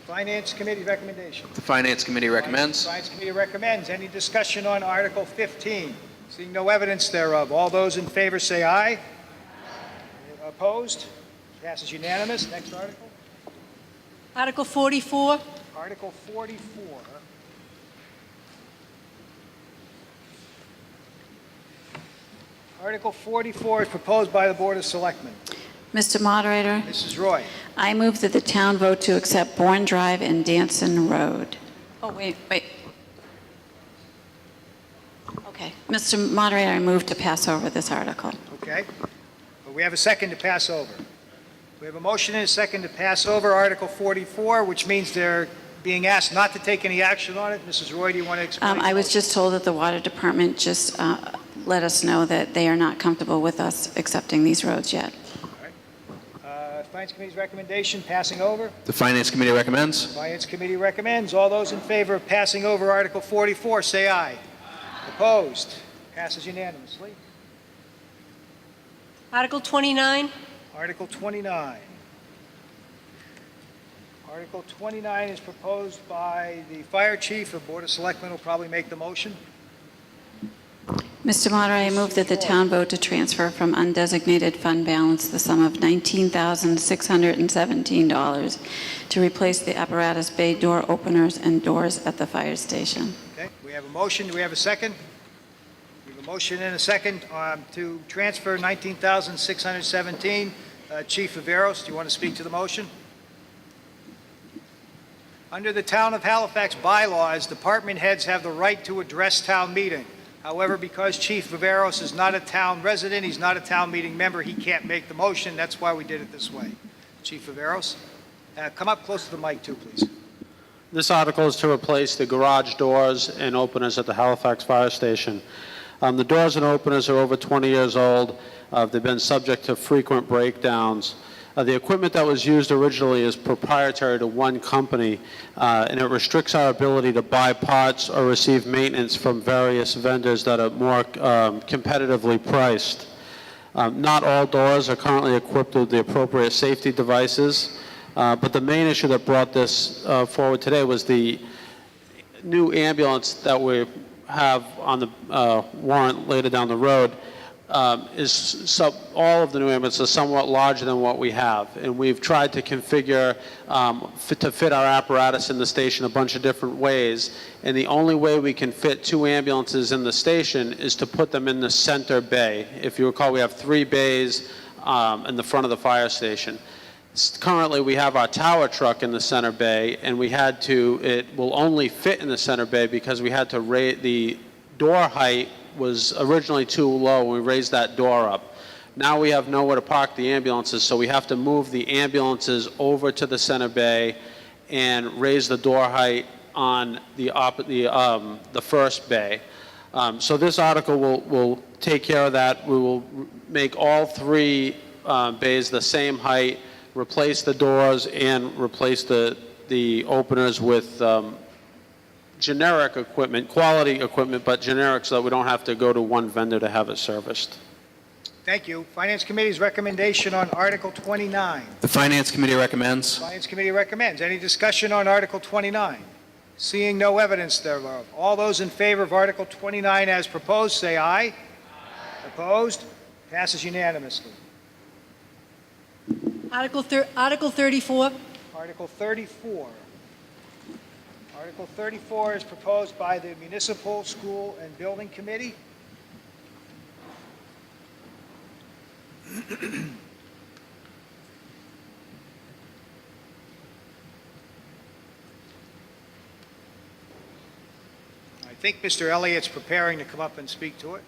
Speaker 1: Finance Committee recommendation.
Speaker 4: The Finance Committee recommends.
Speaker 1: Finance Committee recommends. Any discussion on Article 15? Seeing no evidence thereof, all those in favor say aye. Opposed? Passes unanimous. Next article.
Speaker 2: Article 44.
Speaker 1: Article 44. Article 44 is proposed by the Board of Selectmen.
Speaker 15: Mr. Moderator,
Speaker 1: Mrs. Roy.
Speaker 15: I move that the town vote to accept Bourne Drive and Danson Road. Oh, wait. Okay. Mr. Moderator, I move to pass over this article.
Speaker 1: Okay. But we have a second to pass over. We have a motion and a second to pass over Article 44, which means they're being asked not to take any action on it. Mrs. Roy, do you want to explain?
Speaker 15: I was just told that the Water Department just let us know that they are not comfortable with us accepting these roads yet.
Speaker 1: Finance Committee's recommendation, passing over.
Speaker 4: The Finance Committee recommends.
Speaker 1: Finance Committee recommends. All those in favor of passing over Article 44, say aye. Opposed? Passes unanimously.
Speaker 2: Article 29.
Speaker 1: Article 29. Article 29 is proposed by the Fire Chief. The Board of Selectmen will probably make the motion.
Speaker 15: Mr. Moderator, I move that the town vote to transfer from undesignated fund balance the sum of $19,617 to replace the apparatus bay door openers and doors at the fire station.
Speaker 1: Okay, we have a motion. Do we have a second? We have a motion and a second to transfer $19,617. Chief Viveros, do you want to speak to the motion? Under the Town of Halifax bylaws, department heads have the right to address town meeting. However, because Chief Viveros is not a town resident, he's not a town meeting member, he can't make the motion. That's why we did it this way. Chief Viveros, come up close to the mic too, please.
Speaker 14: This article is to replace the garage doors and openers at the Halifax Fire Station. The doors and openers are over 20 years old. They've been subject to frequent breakdowns. The equipment that was used originally is proprietary to one company, and it restricts our ability to buy parts or receive maintenance from various vendors that are more competitively priced. Not all doors are currently equipped with the appropriate safety devices, but the main issue that brought this forward today was the new ambulance that we have on the warrant later down the road. All of the new ambulances are somewhat larger than what we have, and we've tried to configure to fit our apparatus in the station a bunch of different ways, and the only way we can fit 2 ambulances in the station is to put them in the center bay. If you recall, we have 3 bays in the front of the fire station. Currently, we have our tower truck in the center bay, and it will only fit in the center bay because we had to raise the door height was originally too low, and we raised that door up. Now we have nowhere to park the ambulances, so we have to move the ambulances over to the center bay and raise the door height on the first bay. So this article will take care of that. We will make all 3 bays the same height, replace the doors, and replace the openers with generic equipment, quality equipment, but generic so that we don't have to go to one vendor to have it serviced.
Speaker 1: Thank you. Finance Committee's recommendation on Article 29.
Speaker 4: The Finance Committee recommends.
Speaker 1: Finance Committee recommends. Any discussion on Article 29? Seeing no evidence thereof. All those in favor of Article 29 as proposed, say aye. Opposed? Passes unanimously.
Speaker 2: Article 34.
Speaker 1: Article 34. Article 34 is proposed by the Municipal, School, and Building Committee. I think Mr. Elliott's preparing to come up and speak to it.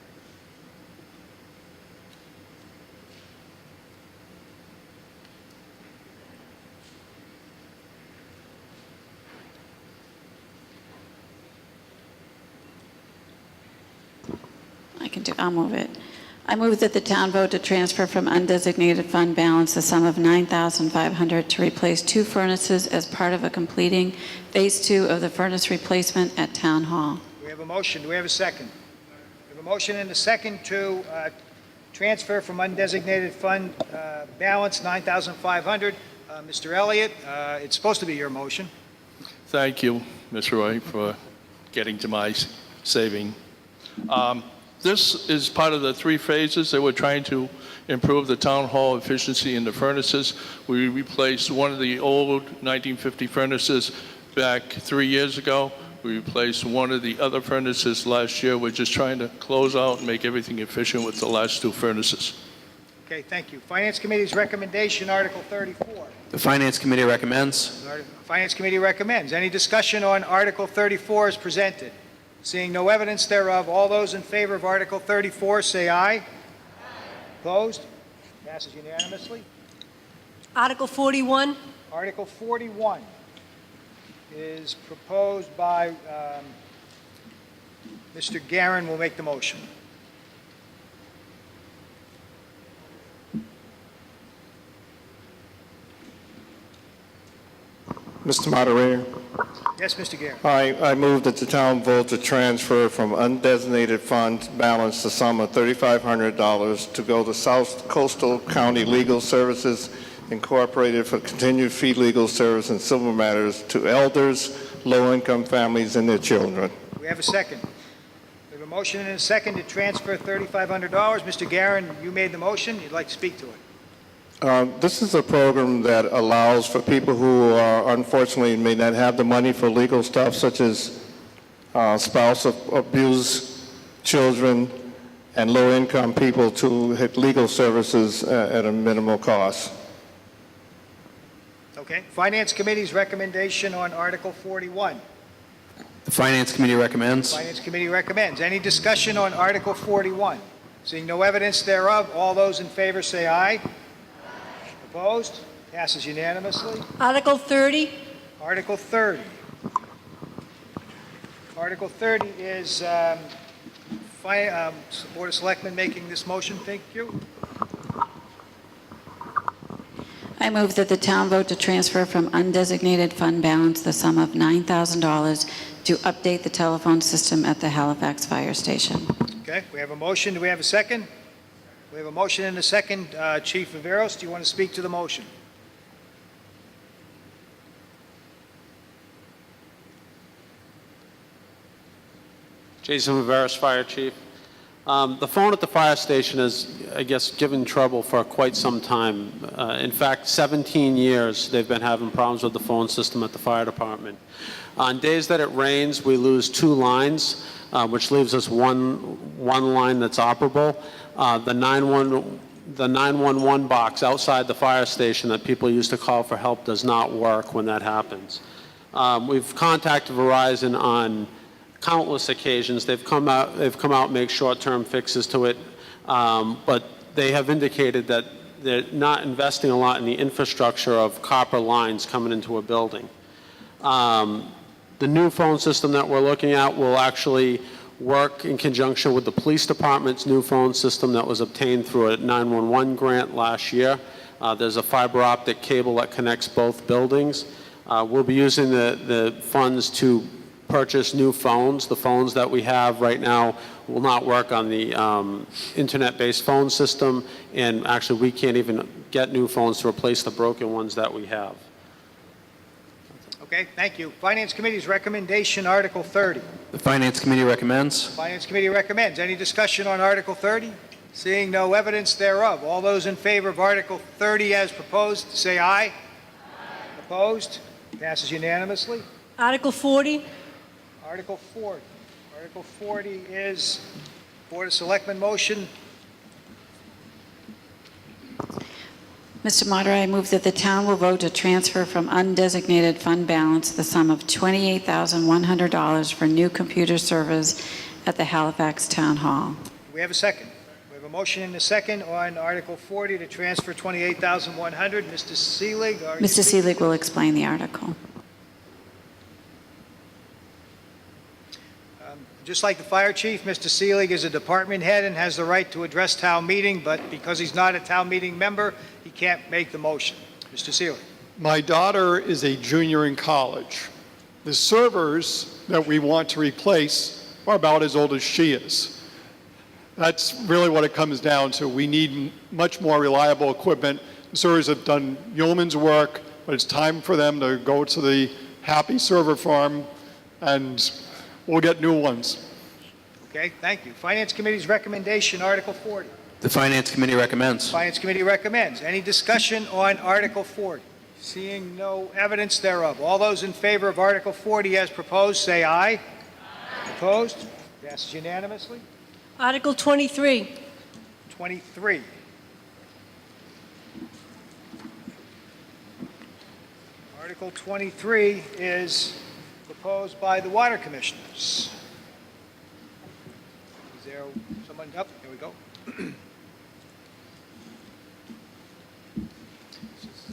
Speaker 15: I'll move it. I move that the town vote to transfer from undesignated fund balance the sum of $9,500 to replace 2 furnaces as part of a completing Phase 2 of the furnace replacement at Town Hall.
Speaker 1: We have a motion. Do we have a second? We have a motion and a second to transfer from undesignated fund balance $9,500. Mr. Elliott, it's supposed to be your motion.
Speaker 19: Thank you, Mr. Roy, for getting to my saving. This is part of the 3 phases that we're trying to improve the town hall efficiency in the furnaces. We replaced one of the old 1950 furnaces back 3 years ago. We replaced one of the other furnaces last year. We're just trying to close out and make everything efficient with the last 2 furnaces.
Speaker 1: Okay, thank you. Finance Committee's recommendation, Article 34.
Speaker 4: The Finance Committee recommends.
Speaker 1: Finance Committee recommends. Any discussion on Article 34 as presented? Seeing no evidence thereof, all those in favor of Article 34 say aye. Aye. Opposed? Passes unanimously.
Speaker 2: Article 41.
Speaker 1: Article 41 is proposed by Mr. Garin. Will make the motion.
Speaker 16: Mr. Moderator.
Speaker 1: Yes, Mr. Garin.
Speaker 16: I move that the town vote to transfer from undesignated fund balance the sum of $3,500 to go to South Coastal County Legal Services Incorporated for continued fee legal service and civil matters to elders, low-income families, and their children.
Speaker 1: We have a second. We have a motion and a second to transfer $3,500. Mr. Garin, you made the motion. You'd like to speak to it.
Speaker 16: This is a program that allows for people who unfortunately may not have the money for legal stuff, such as spouse abuse, children, and low-income people to hit legal services at a minimal cost.
Speaker 1: Okay. Finance Committee's recommendation on Article 41.
Speaker 4: The Finance Committee recommends.
Speaker 1: Finance Committee recommends. Any discussion on Article 41? Seeing no evidence thereof, all those in favor say aye. Opposed? Passes unanimously.
Speaker 2: Article 30.
Speaker 1: Article 30. Article 30 is Board of Selectmen making this motion. Thank you.
Speaker 15: I move that the town vote to transfer from undesignated fund balance the sum of $9,000 to update the telephone system at the Halifax Fire Station.
Speaker 1: Okay, we have a motion. Do we have a second? We have a motion and a second. Chief Viveros, do you want to speak to the motion?
Speaker 14: Jason Viveros, Fire Chief. The phone at the fire station is, I guess, given trouble for quite some time. In fact, 17 years they've been having problems with the phone system at the fire department. On days that it rains, we lose 2 lines, which leaves us one line that's operable. The 911 box outside the fire station that people used to call for help does not work when that happens. We've contacted Verizon on countless occasions. They've come out and make short-term fixes to it, but they have indicated that they're not investing a lot in the infrastructure of copper lines coming into a building. The new phone system that we're looking at will actually work in conjunction with the police department's new phone system that was obtained through a 911 grant last year. There's a fiber optic cable that connects both buildings. We'll be using the funds to purchase new phones. The phones that we have right now will not work on the internet-based phone system, and actually we can't even get new phones to replace the broken ones that we have.
Speaker 1: Okay, thank you. Finance Committee's recommendation, Article 30.
Speaker 4: The Finance Committee recommends.
Speaker 1: Finance Committee recommends. Any discussion on Article 30? Seeing no evidence thereof, all those in favor of Article 30 as proposed, say aye. Aye. Opposed? Passes unanimously.
Speaker 2: Article 40.
Speaker 1: Article 40. Article 40 is Board of Selectmen motion.
Speaker 15: Mr. Moderator, I move that the town will vote to transfer from undesignated fund balance the sum of $28,100 for new computer servers at the Halifax Town Hall.
Speaker 1: Do we have a second? We have a motion and a second on Article 40 to transfer $28,100. Mr. Seelig, are you
Speaker 15: Mr.
Speaker 1: speaking?
Speaker 15: Seelig will explain the article.
Speaker 1: Just like the fire chief, Mr. Seelig is a department head and has the right to address town meeting, but because he's not a town meeting member, he can't make the motion. Mr. Seelig.
Speaker 12: My daughter is a junior in college. The servers that we want to replace are about as old as she is. That's really what it comes down to. We need much more reliable equipment. The servers have done yeoman's work, but it's time for them to go to the Happy Server Farm, and we'll get new ones.
Speaker 1: Okay, thank you. Finance Committee's recommendation, Article 40.
Speaker 4: The Finance Committee recommends.
Speaker 1: Finance Committee recommends. Any discussion on Article 40? Seeing no evidence thereof. All those in favor of Article 40 as proposed, say aye. Aye. Opposed? Passes unanimously.
Speaker 2: Article 23.
Speaker 1: 23. Article 23 is proposed by the Water Commissioners. Is there someone up? Here we go.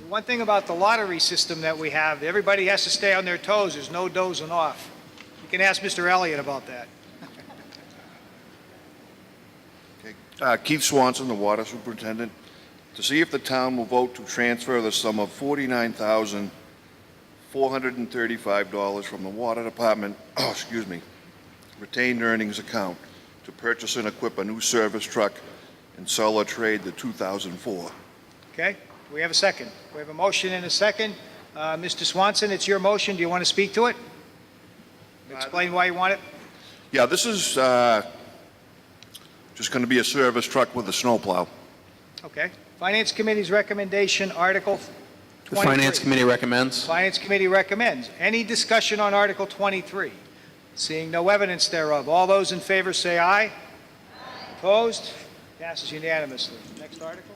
Speaker 1: One thing about the lottery system that we have, everybody has to stay on their toes. There's no dozing off. You can ask Mr. Elliott about that.
Speaker 20: Keith Swanson, the water superintendent, to see if the town will vote to transfer the sum of $49,435 from the water department, retained earnings account to purchase and equip a new service truck and sell or trade the 2004.
Speaker 1: Okay, we have a second. We have a motion and a second. Mr. Swanson, it's your motion. Do you want to speak to it? Explain why you want it.
Speaker 20: Yeah, this is just going to be a service truck with a snowplow.
Speaker 1: Okay. Finance Committee's recommendation, Article 23.
Speaker 4: The Finance Committee recommends.
Speaker 1: Finance Committee recommends. Any discussion on Article 23? Seeing no evidence thereof. All those in favor say aye. Aye. Opposed? Passes unanimously. Next article.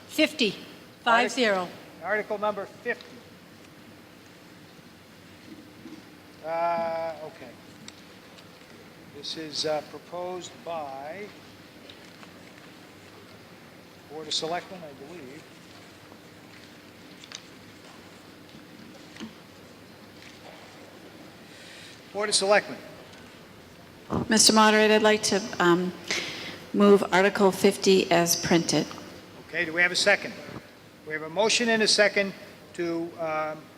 Speaker 2: 50. 5-0.
Speaker 1: Article number 50. Okay. This is proposed by Board of Selectmen, I believe. Board of Selectmen.
Speaker 15: Mr. Moderator, I'd like to move Article 50 as printed.
Speaker 1: Okay, do we have a second? We have a motion and a second to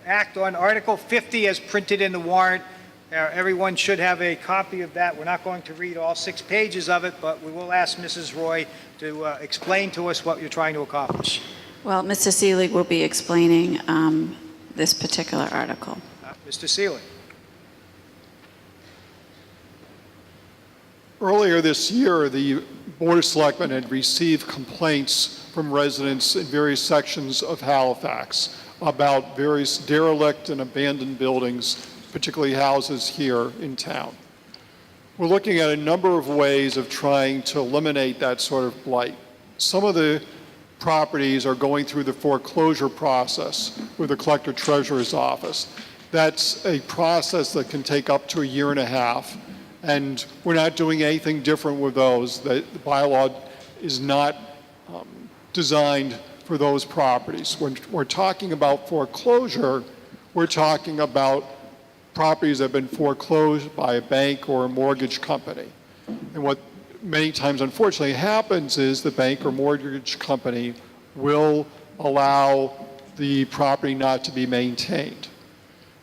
Speaker 1: act on Article 50 as printed in the warrant. Everyone should have a copy of that. We're not going to read all 6 pages of it, but we will ask Mrs. Roy to explain to us what you're trying to accomplish.
Speaker 15: Well, Mr. Seelig will be explaining this particular article.
Speaker 1: Mr. Seelig.
Speaker 12: Earlier this year, the Board of Selectmen had received complaints from residents in various sections of Halifax about various derelict and abandoned buildings, particularly houses here in town. We're looking at a number of ways of trying to eliminate that sort of blight. Some of the properties are going through the foreclosure process with the Collector Treasurer's Office. That's a process that can take up to a year and a half, and we're not doing anything different with those. The bylaw is not designed for those properties. When we're talking about foreclosure, we're talking about properties that have been foreclosed by a bank or a mortgage company. And what many times unfortunately happens is the bank or mortgage company will allow the property not to be maintained.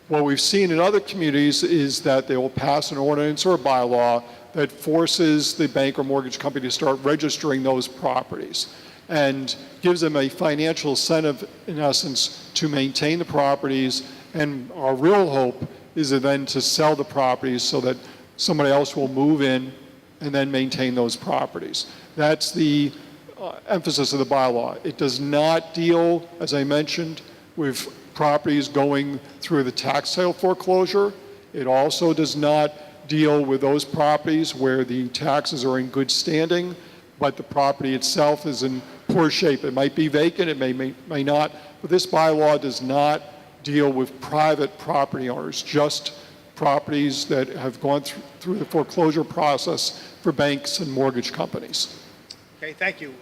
Speaker 12: What we've seen in other communities is that they will pass an ordinance or a bylaw that forces the bank or mortgage company to start registering those properties and gives them a financial incentive, in essence, to maintain the properties. And our real hope is then to sell the properties so that somebody else will move in and then maintain those properties. That's the emphasis of the bylaw. It does not deal, as I mentioned, with properties going through the tax sale foreclosure. It also does not deal with those properties where the taxes are in good standing, but the property itself is in poor shape. It might be vacant, it may not, but this bylaw does not deal with private property owners, just properties that have gone through the foreclosure process for banks and mortgage companies.
Speaker 1: Okay, thank you.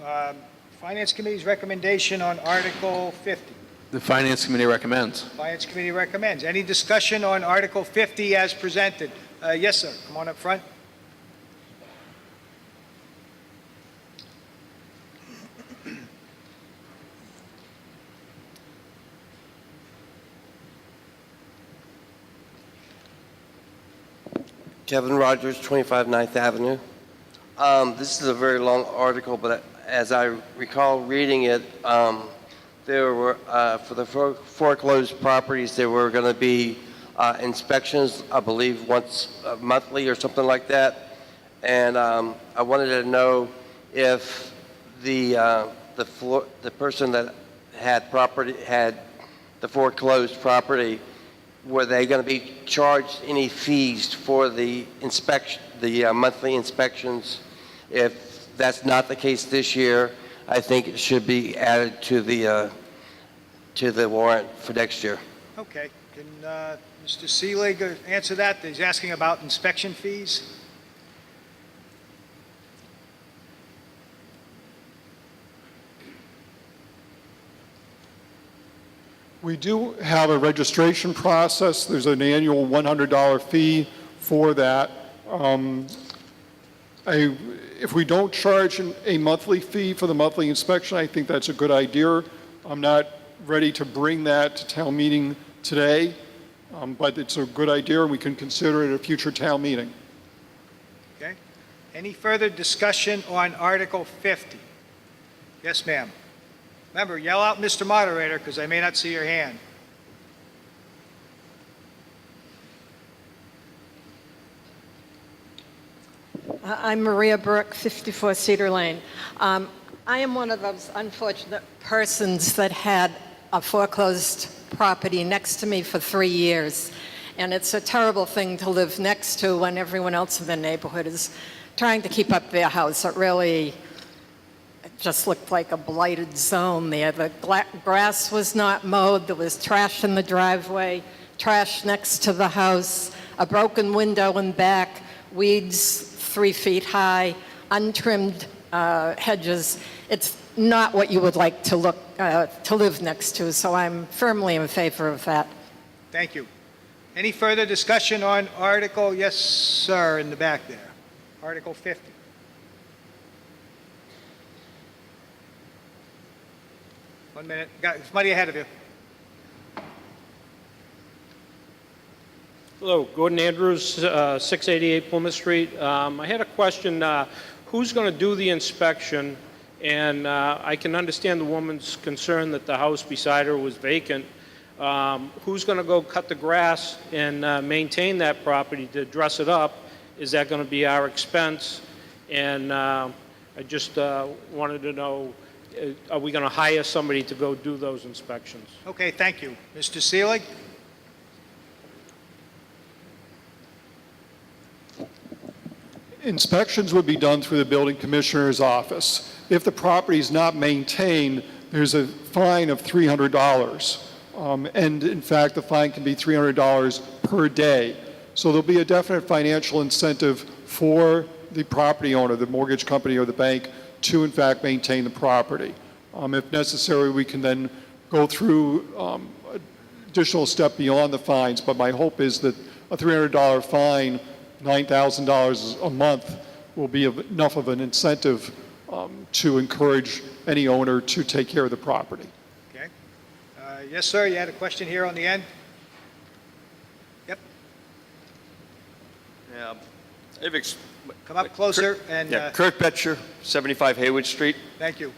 Speaker 1: Finance Committee's recommendation on Article 50.
Speaker 4: The Finance Committee recommends.
Speaker 1: Finance Committee recommends. Any discussion on Article 50 as presented? Yes, sir. Come on up front.
Speaker 18: Kevin Rogers, 25 9th Avenue. This is a very long article, but as I recall reading it, there were, for the foreclosed properties, there were going to be inspections, I believe, once monthly or something like that. And I wanted to know if the person that had the foreclosed property, were they going to be charged any fees for the monthly inspections? If that's not the case this year, I think it should be added to the warrant for next year.
Speaker 1: Okay. Can Mr. Seelig answer that? He's asking about inspection fees.
Speaker 12: We do have a registration process. There's an annual $100 fee for that. If we don't charge a monthly fee for the monthly inspection, I think that's a good idea. I'm not ready to bring that to town meeting today, but it's a good idea and we can consider it at a future town meeting.
Speaker 1: Okay. Any further discussion on Article 50? Yes, ma'am. Remember, yell out, Mr. Moderator, because I may not see your hand.
Speaker 21: I'm Maria Burke, 54 Cedar Lane. I am one of those unfortunate persons that had a foreclosed property next to me for 3 years. And it's a terrible thing to live next to when everyone else in the neighborhood is trying to keep up their house. It just looked like a blighted zone there. The grass was not mowed. There was trash in the driveway, trash next to the house, a broken window in back, weeds 3 feet high, untrimmed hedges. It's not what you would like to live next to, so I'm firmly in favor of that.
Speaker 1: Thank you. Any further discussion on Article, yes, sir, in the back there, Article 50? One minute. Got somebody ahead of you.
Speaker 22: Hello, Gordon Andrews, 688 Plymouth Street. I had a question. Who's going to do the inspection? And I can understand the woman's concern that the house beside her was vacant. Who's going to go cut the grass and maintain that property to dress it up? Is that going to be our expense? And I just wanted to know, are we going to hire somebody to go do those inspections?
Speaker 1: Okay, thank you. Mr. Seelig?
Speaker 12: Inspections would be done through the building commissioner's office. If the property is not maintained, there's a fine of $300. And in fact, the fine can be $300 per day. So there'll be a definite financial incentive for the property owner, the mortgage company or the bank, to in fact maintain the property. If necessary, we can then go through additional step beyond the fines, but my hope is that a $300 fine, $9,000 a month, will be enough of an incentive to encourage any owner to take care of the property.
Speaker 1: Okay. Yes, sir, you had a question here on the end? Yep.
Speaker 23: Yeah.
Speaker 1: Come up closer and...
Speaker 23: Kirk Betcher, 75 Haywood Street.
Speaker 1: Thank you.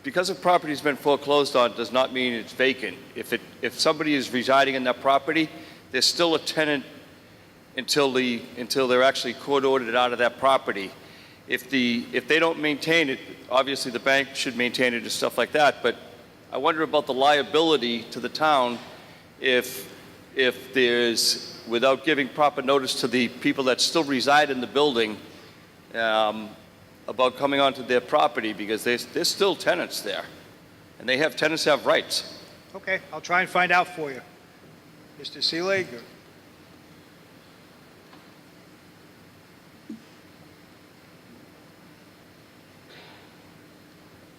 Speaker 23: Because a property's been foreclosed on does not mean it's vacant. If somebody is residing in that property, they're still a tenant until they're actually court ordered out of that property. If they don't maintain it, obviously the bank should maintain it and stuff like that, but I wonder about the liability to the town if there's, without giving proper notice to the people that still reside in the building, about coming onto their property, because there's still tenants there, and tenants have rights.
Speaker 1: Okay, I'll try and find out for you. Mr. Seelig?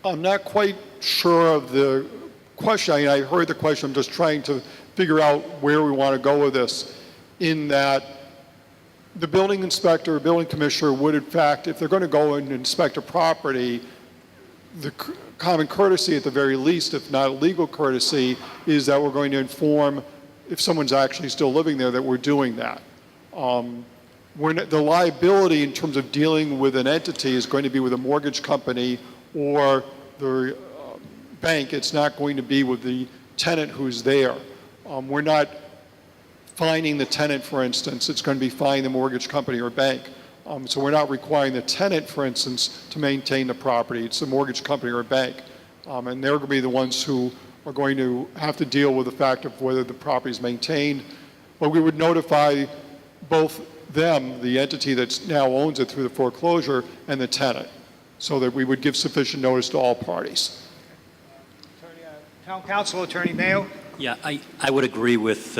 Speaker 12: I'm not quite sure of the question. I heard the question. I'm just trying to figure out where we want to go with this, in that the building inspector or building commissioner would, in fact, if they're going to go and inspect a property, the common courtesy at the very least, if not a legal courtesy, is that we're going to inform, if someone's actually still living there, that we're doing that. The liability in terms of dealing with an entity is going to be with a mortgage company or the bank. It's not going to be with the tenant who's there. We're not fining the tenant, for instance. It's going to be fining the mortgage company or bank. So we're not requiring the tenant, for instance, to maintain the property. It's the mortgage company or bank. And they're going to be the ones who are going to have to deal with the fact of whether the property is maintained. But we would notify both them, the entity that now owns it through the foreclosure, and the tenant, so that we would give sufficient notice to all parties.
Speaker 1: Town Council, Attorney Mayo?
Speaker 6: Yeah, I would agree with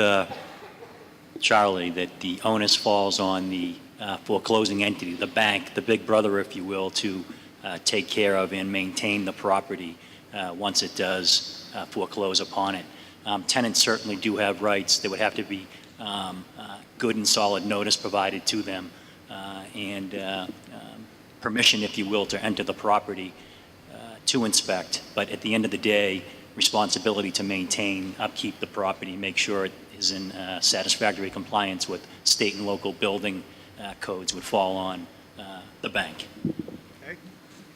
Speaker 6: Charlie that the onus falls on the foreclosing entity, the bank, the big brother, if you will, to take care of and maintain the property once it does foreclose upon it. Tenants certainly do have rights. There would have to be good and solid notice provided to them and permission, if you will, to enter the property to inspect. But at the end of the day, responsibility to maintain, upkeep the property, make sure it is in satisfactory compliance with state and local building codes would fall on the bank.
Speaker 1: Okay.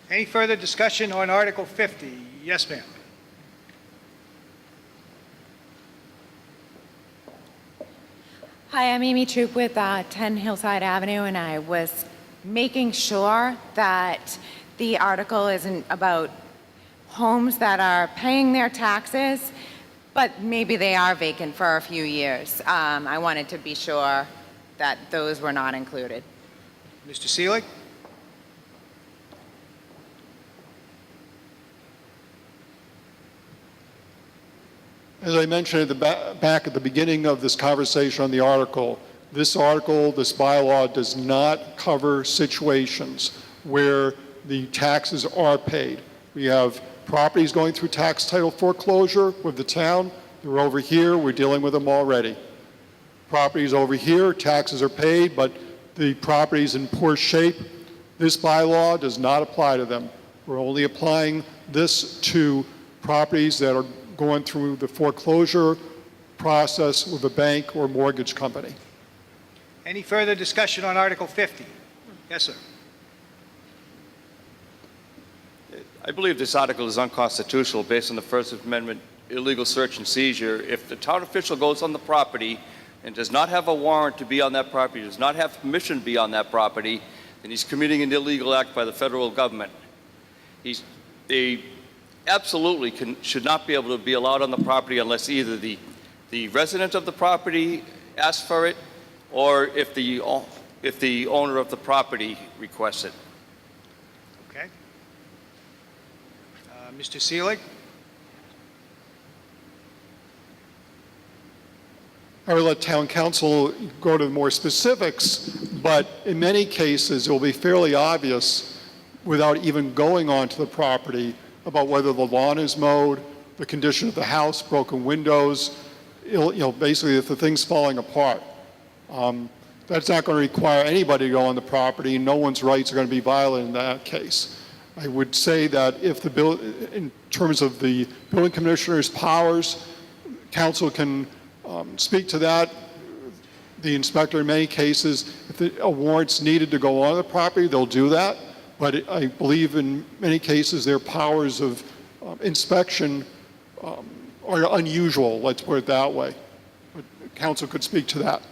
Speaker 1: Any further discussion on Article 50? Yes, ma'am.
Speaker 7: Hi, I'm Amy Troop with 10 Hillside Avenue, and I was making sure that the article isn't about homes that are paying their taxes, but maybe they are vacant for a few years. I wanted to be sure that those were not included.
Speaker 1: Mr. Seelig?
Speaker 12: As I mentioned at the back at the beginning of this conversation on the article, this bylaw does not cover situations where the taxes are paid. We have properties going through tax title foreclosure with the town. They're over here. We're dealing with them already. Properties over here, taxes are paid, but the property's in poor shape. This bylaw does not apply to them. We're only applying this to properties that are going through the foreclosure process with a bank or mortgage company.
Speaker 1: Any further discussion on Article 50? Yes, sir.
Speaker 23: I believe this article is unconstitutional based on the First Amendment illegal search and seizure. If the town official goes on the property and does not have a warrant to be on that property, does not have permission to be on that property, then he's committing an illegal act by the federal government. They absolutely should not be able to be allowed on the property unless either the resident of the property asks for it or if the owner of the property requests it.
Speaker 1: Okay. Mr. Seelig?
Speaker 12: I will let town council go to more specifics, but in many cases it will be fairly obvious without even going onto the property about whether the lawn is mowed, the condition of the house, broken windows, basically if the thing's falling apart. That's not going to require anybody to go on the property, and no one's rights are going to be violated in that case. I would say that if in terms of the building commissioner's powers, council can speak to that. The inspector, in many cases, if a warrant's needed to go on the property, they'll do that. But I believe in many cases their powers of inspection are unusual, let's put it that way. But council could speak to that.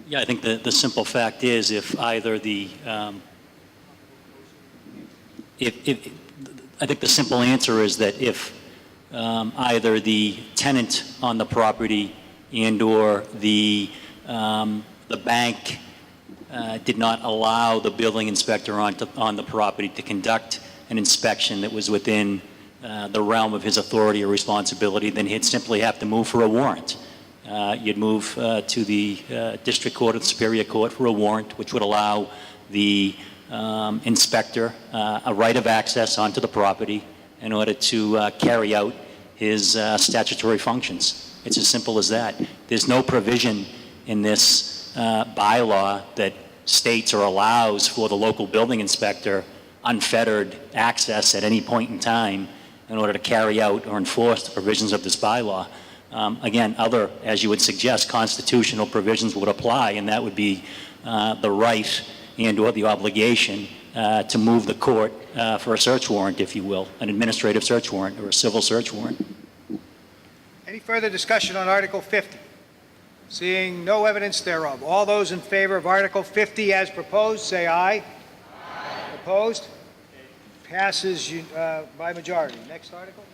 Speaker 6: Yeah, I think the simple fact is if either I think the simple answer is that if either the tenant on the property and/or the bank did not allow the building inspector on the property to conduct an inspection that was within the realm of his authority or responsibility, then he'd simply have to move for a warrant. You'd move to the district court or the superior court for a warrant, which would allow the inspector a right of access onto the property in order to carry out his statutory functions. It's as simple as that. There's no provision in this bylaw that states or allows for the local building inspector unfettered access at any point in time in order to carry out or enforce the provisions of this bylaw. Again, other, as you would suggest, constitutional provisions would apply, and that would be the right and/or the obligation to move the court for a search warrant, if you will, an administrative search warrant or a civil search warrant.
Speaker 1: Any further discussion on Article 50? Seeing no evidence thereof. All those in favor of Article 50 as proposed, say aye. Aye. Opposed? Passes by majority. Next article.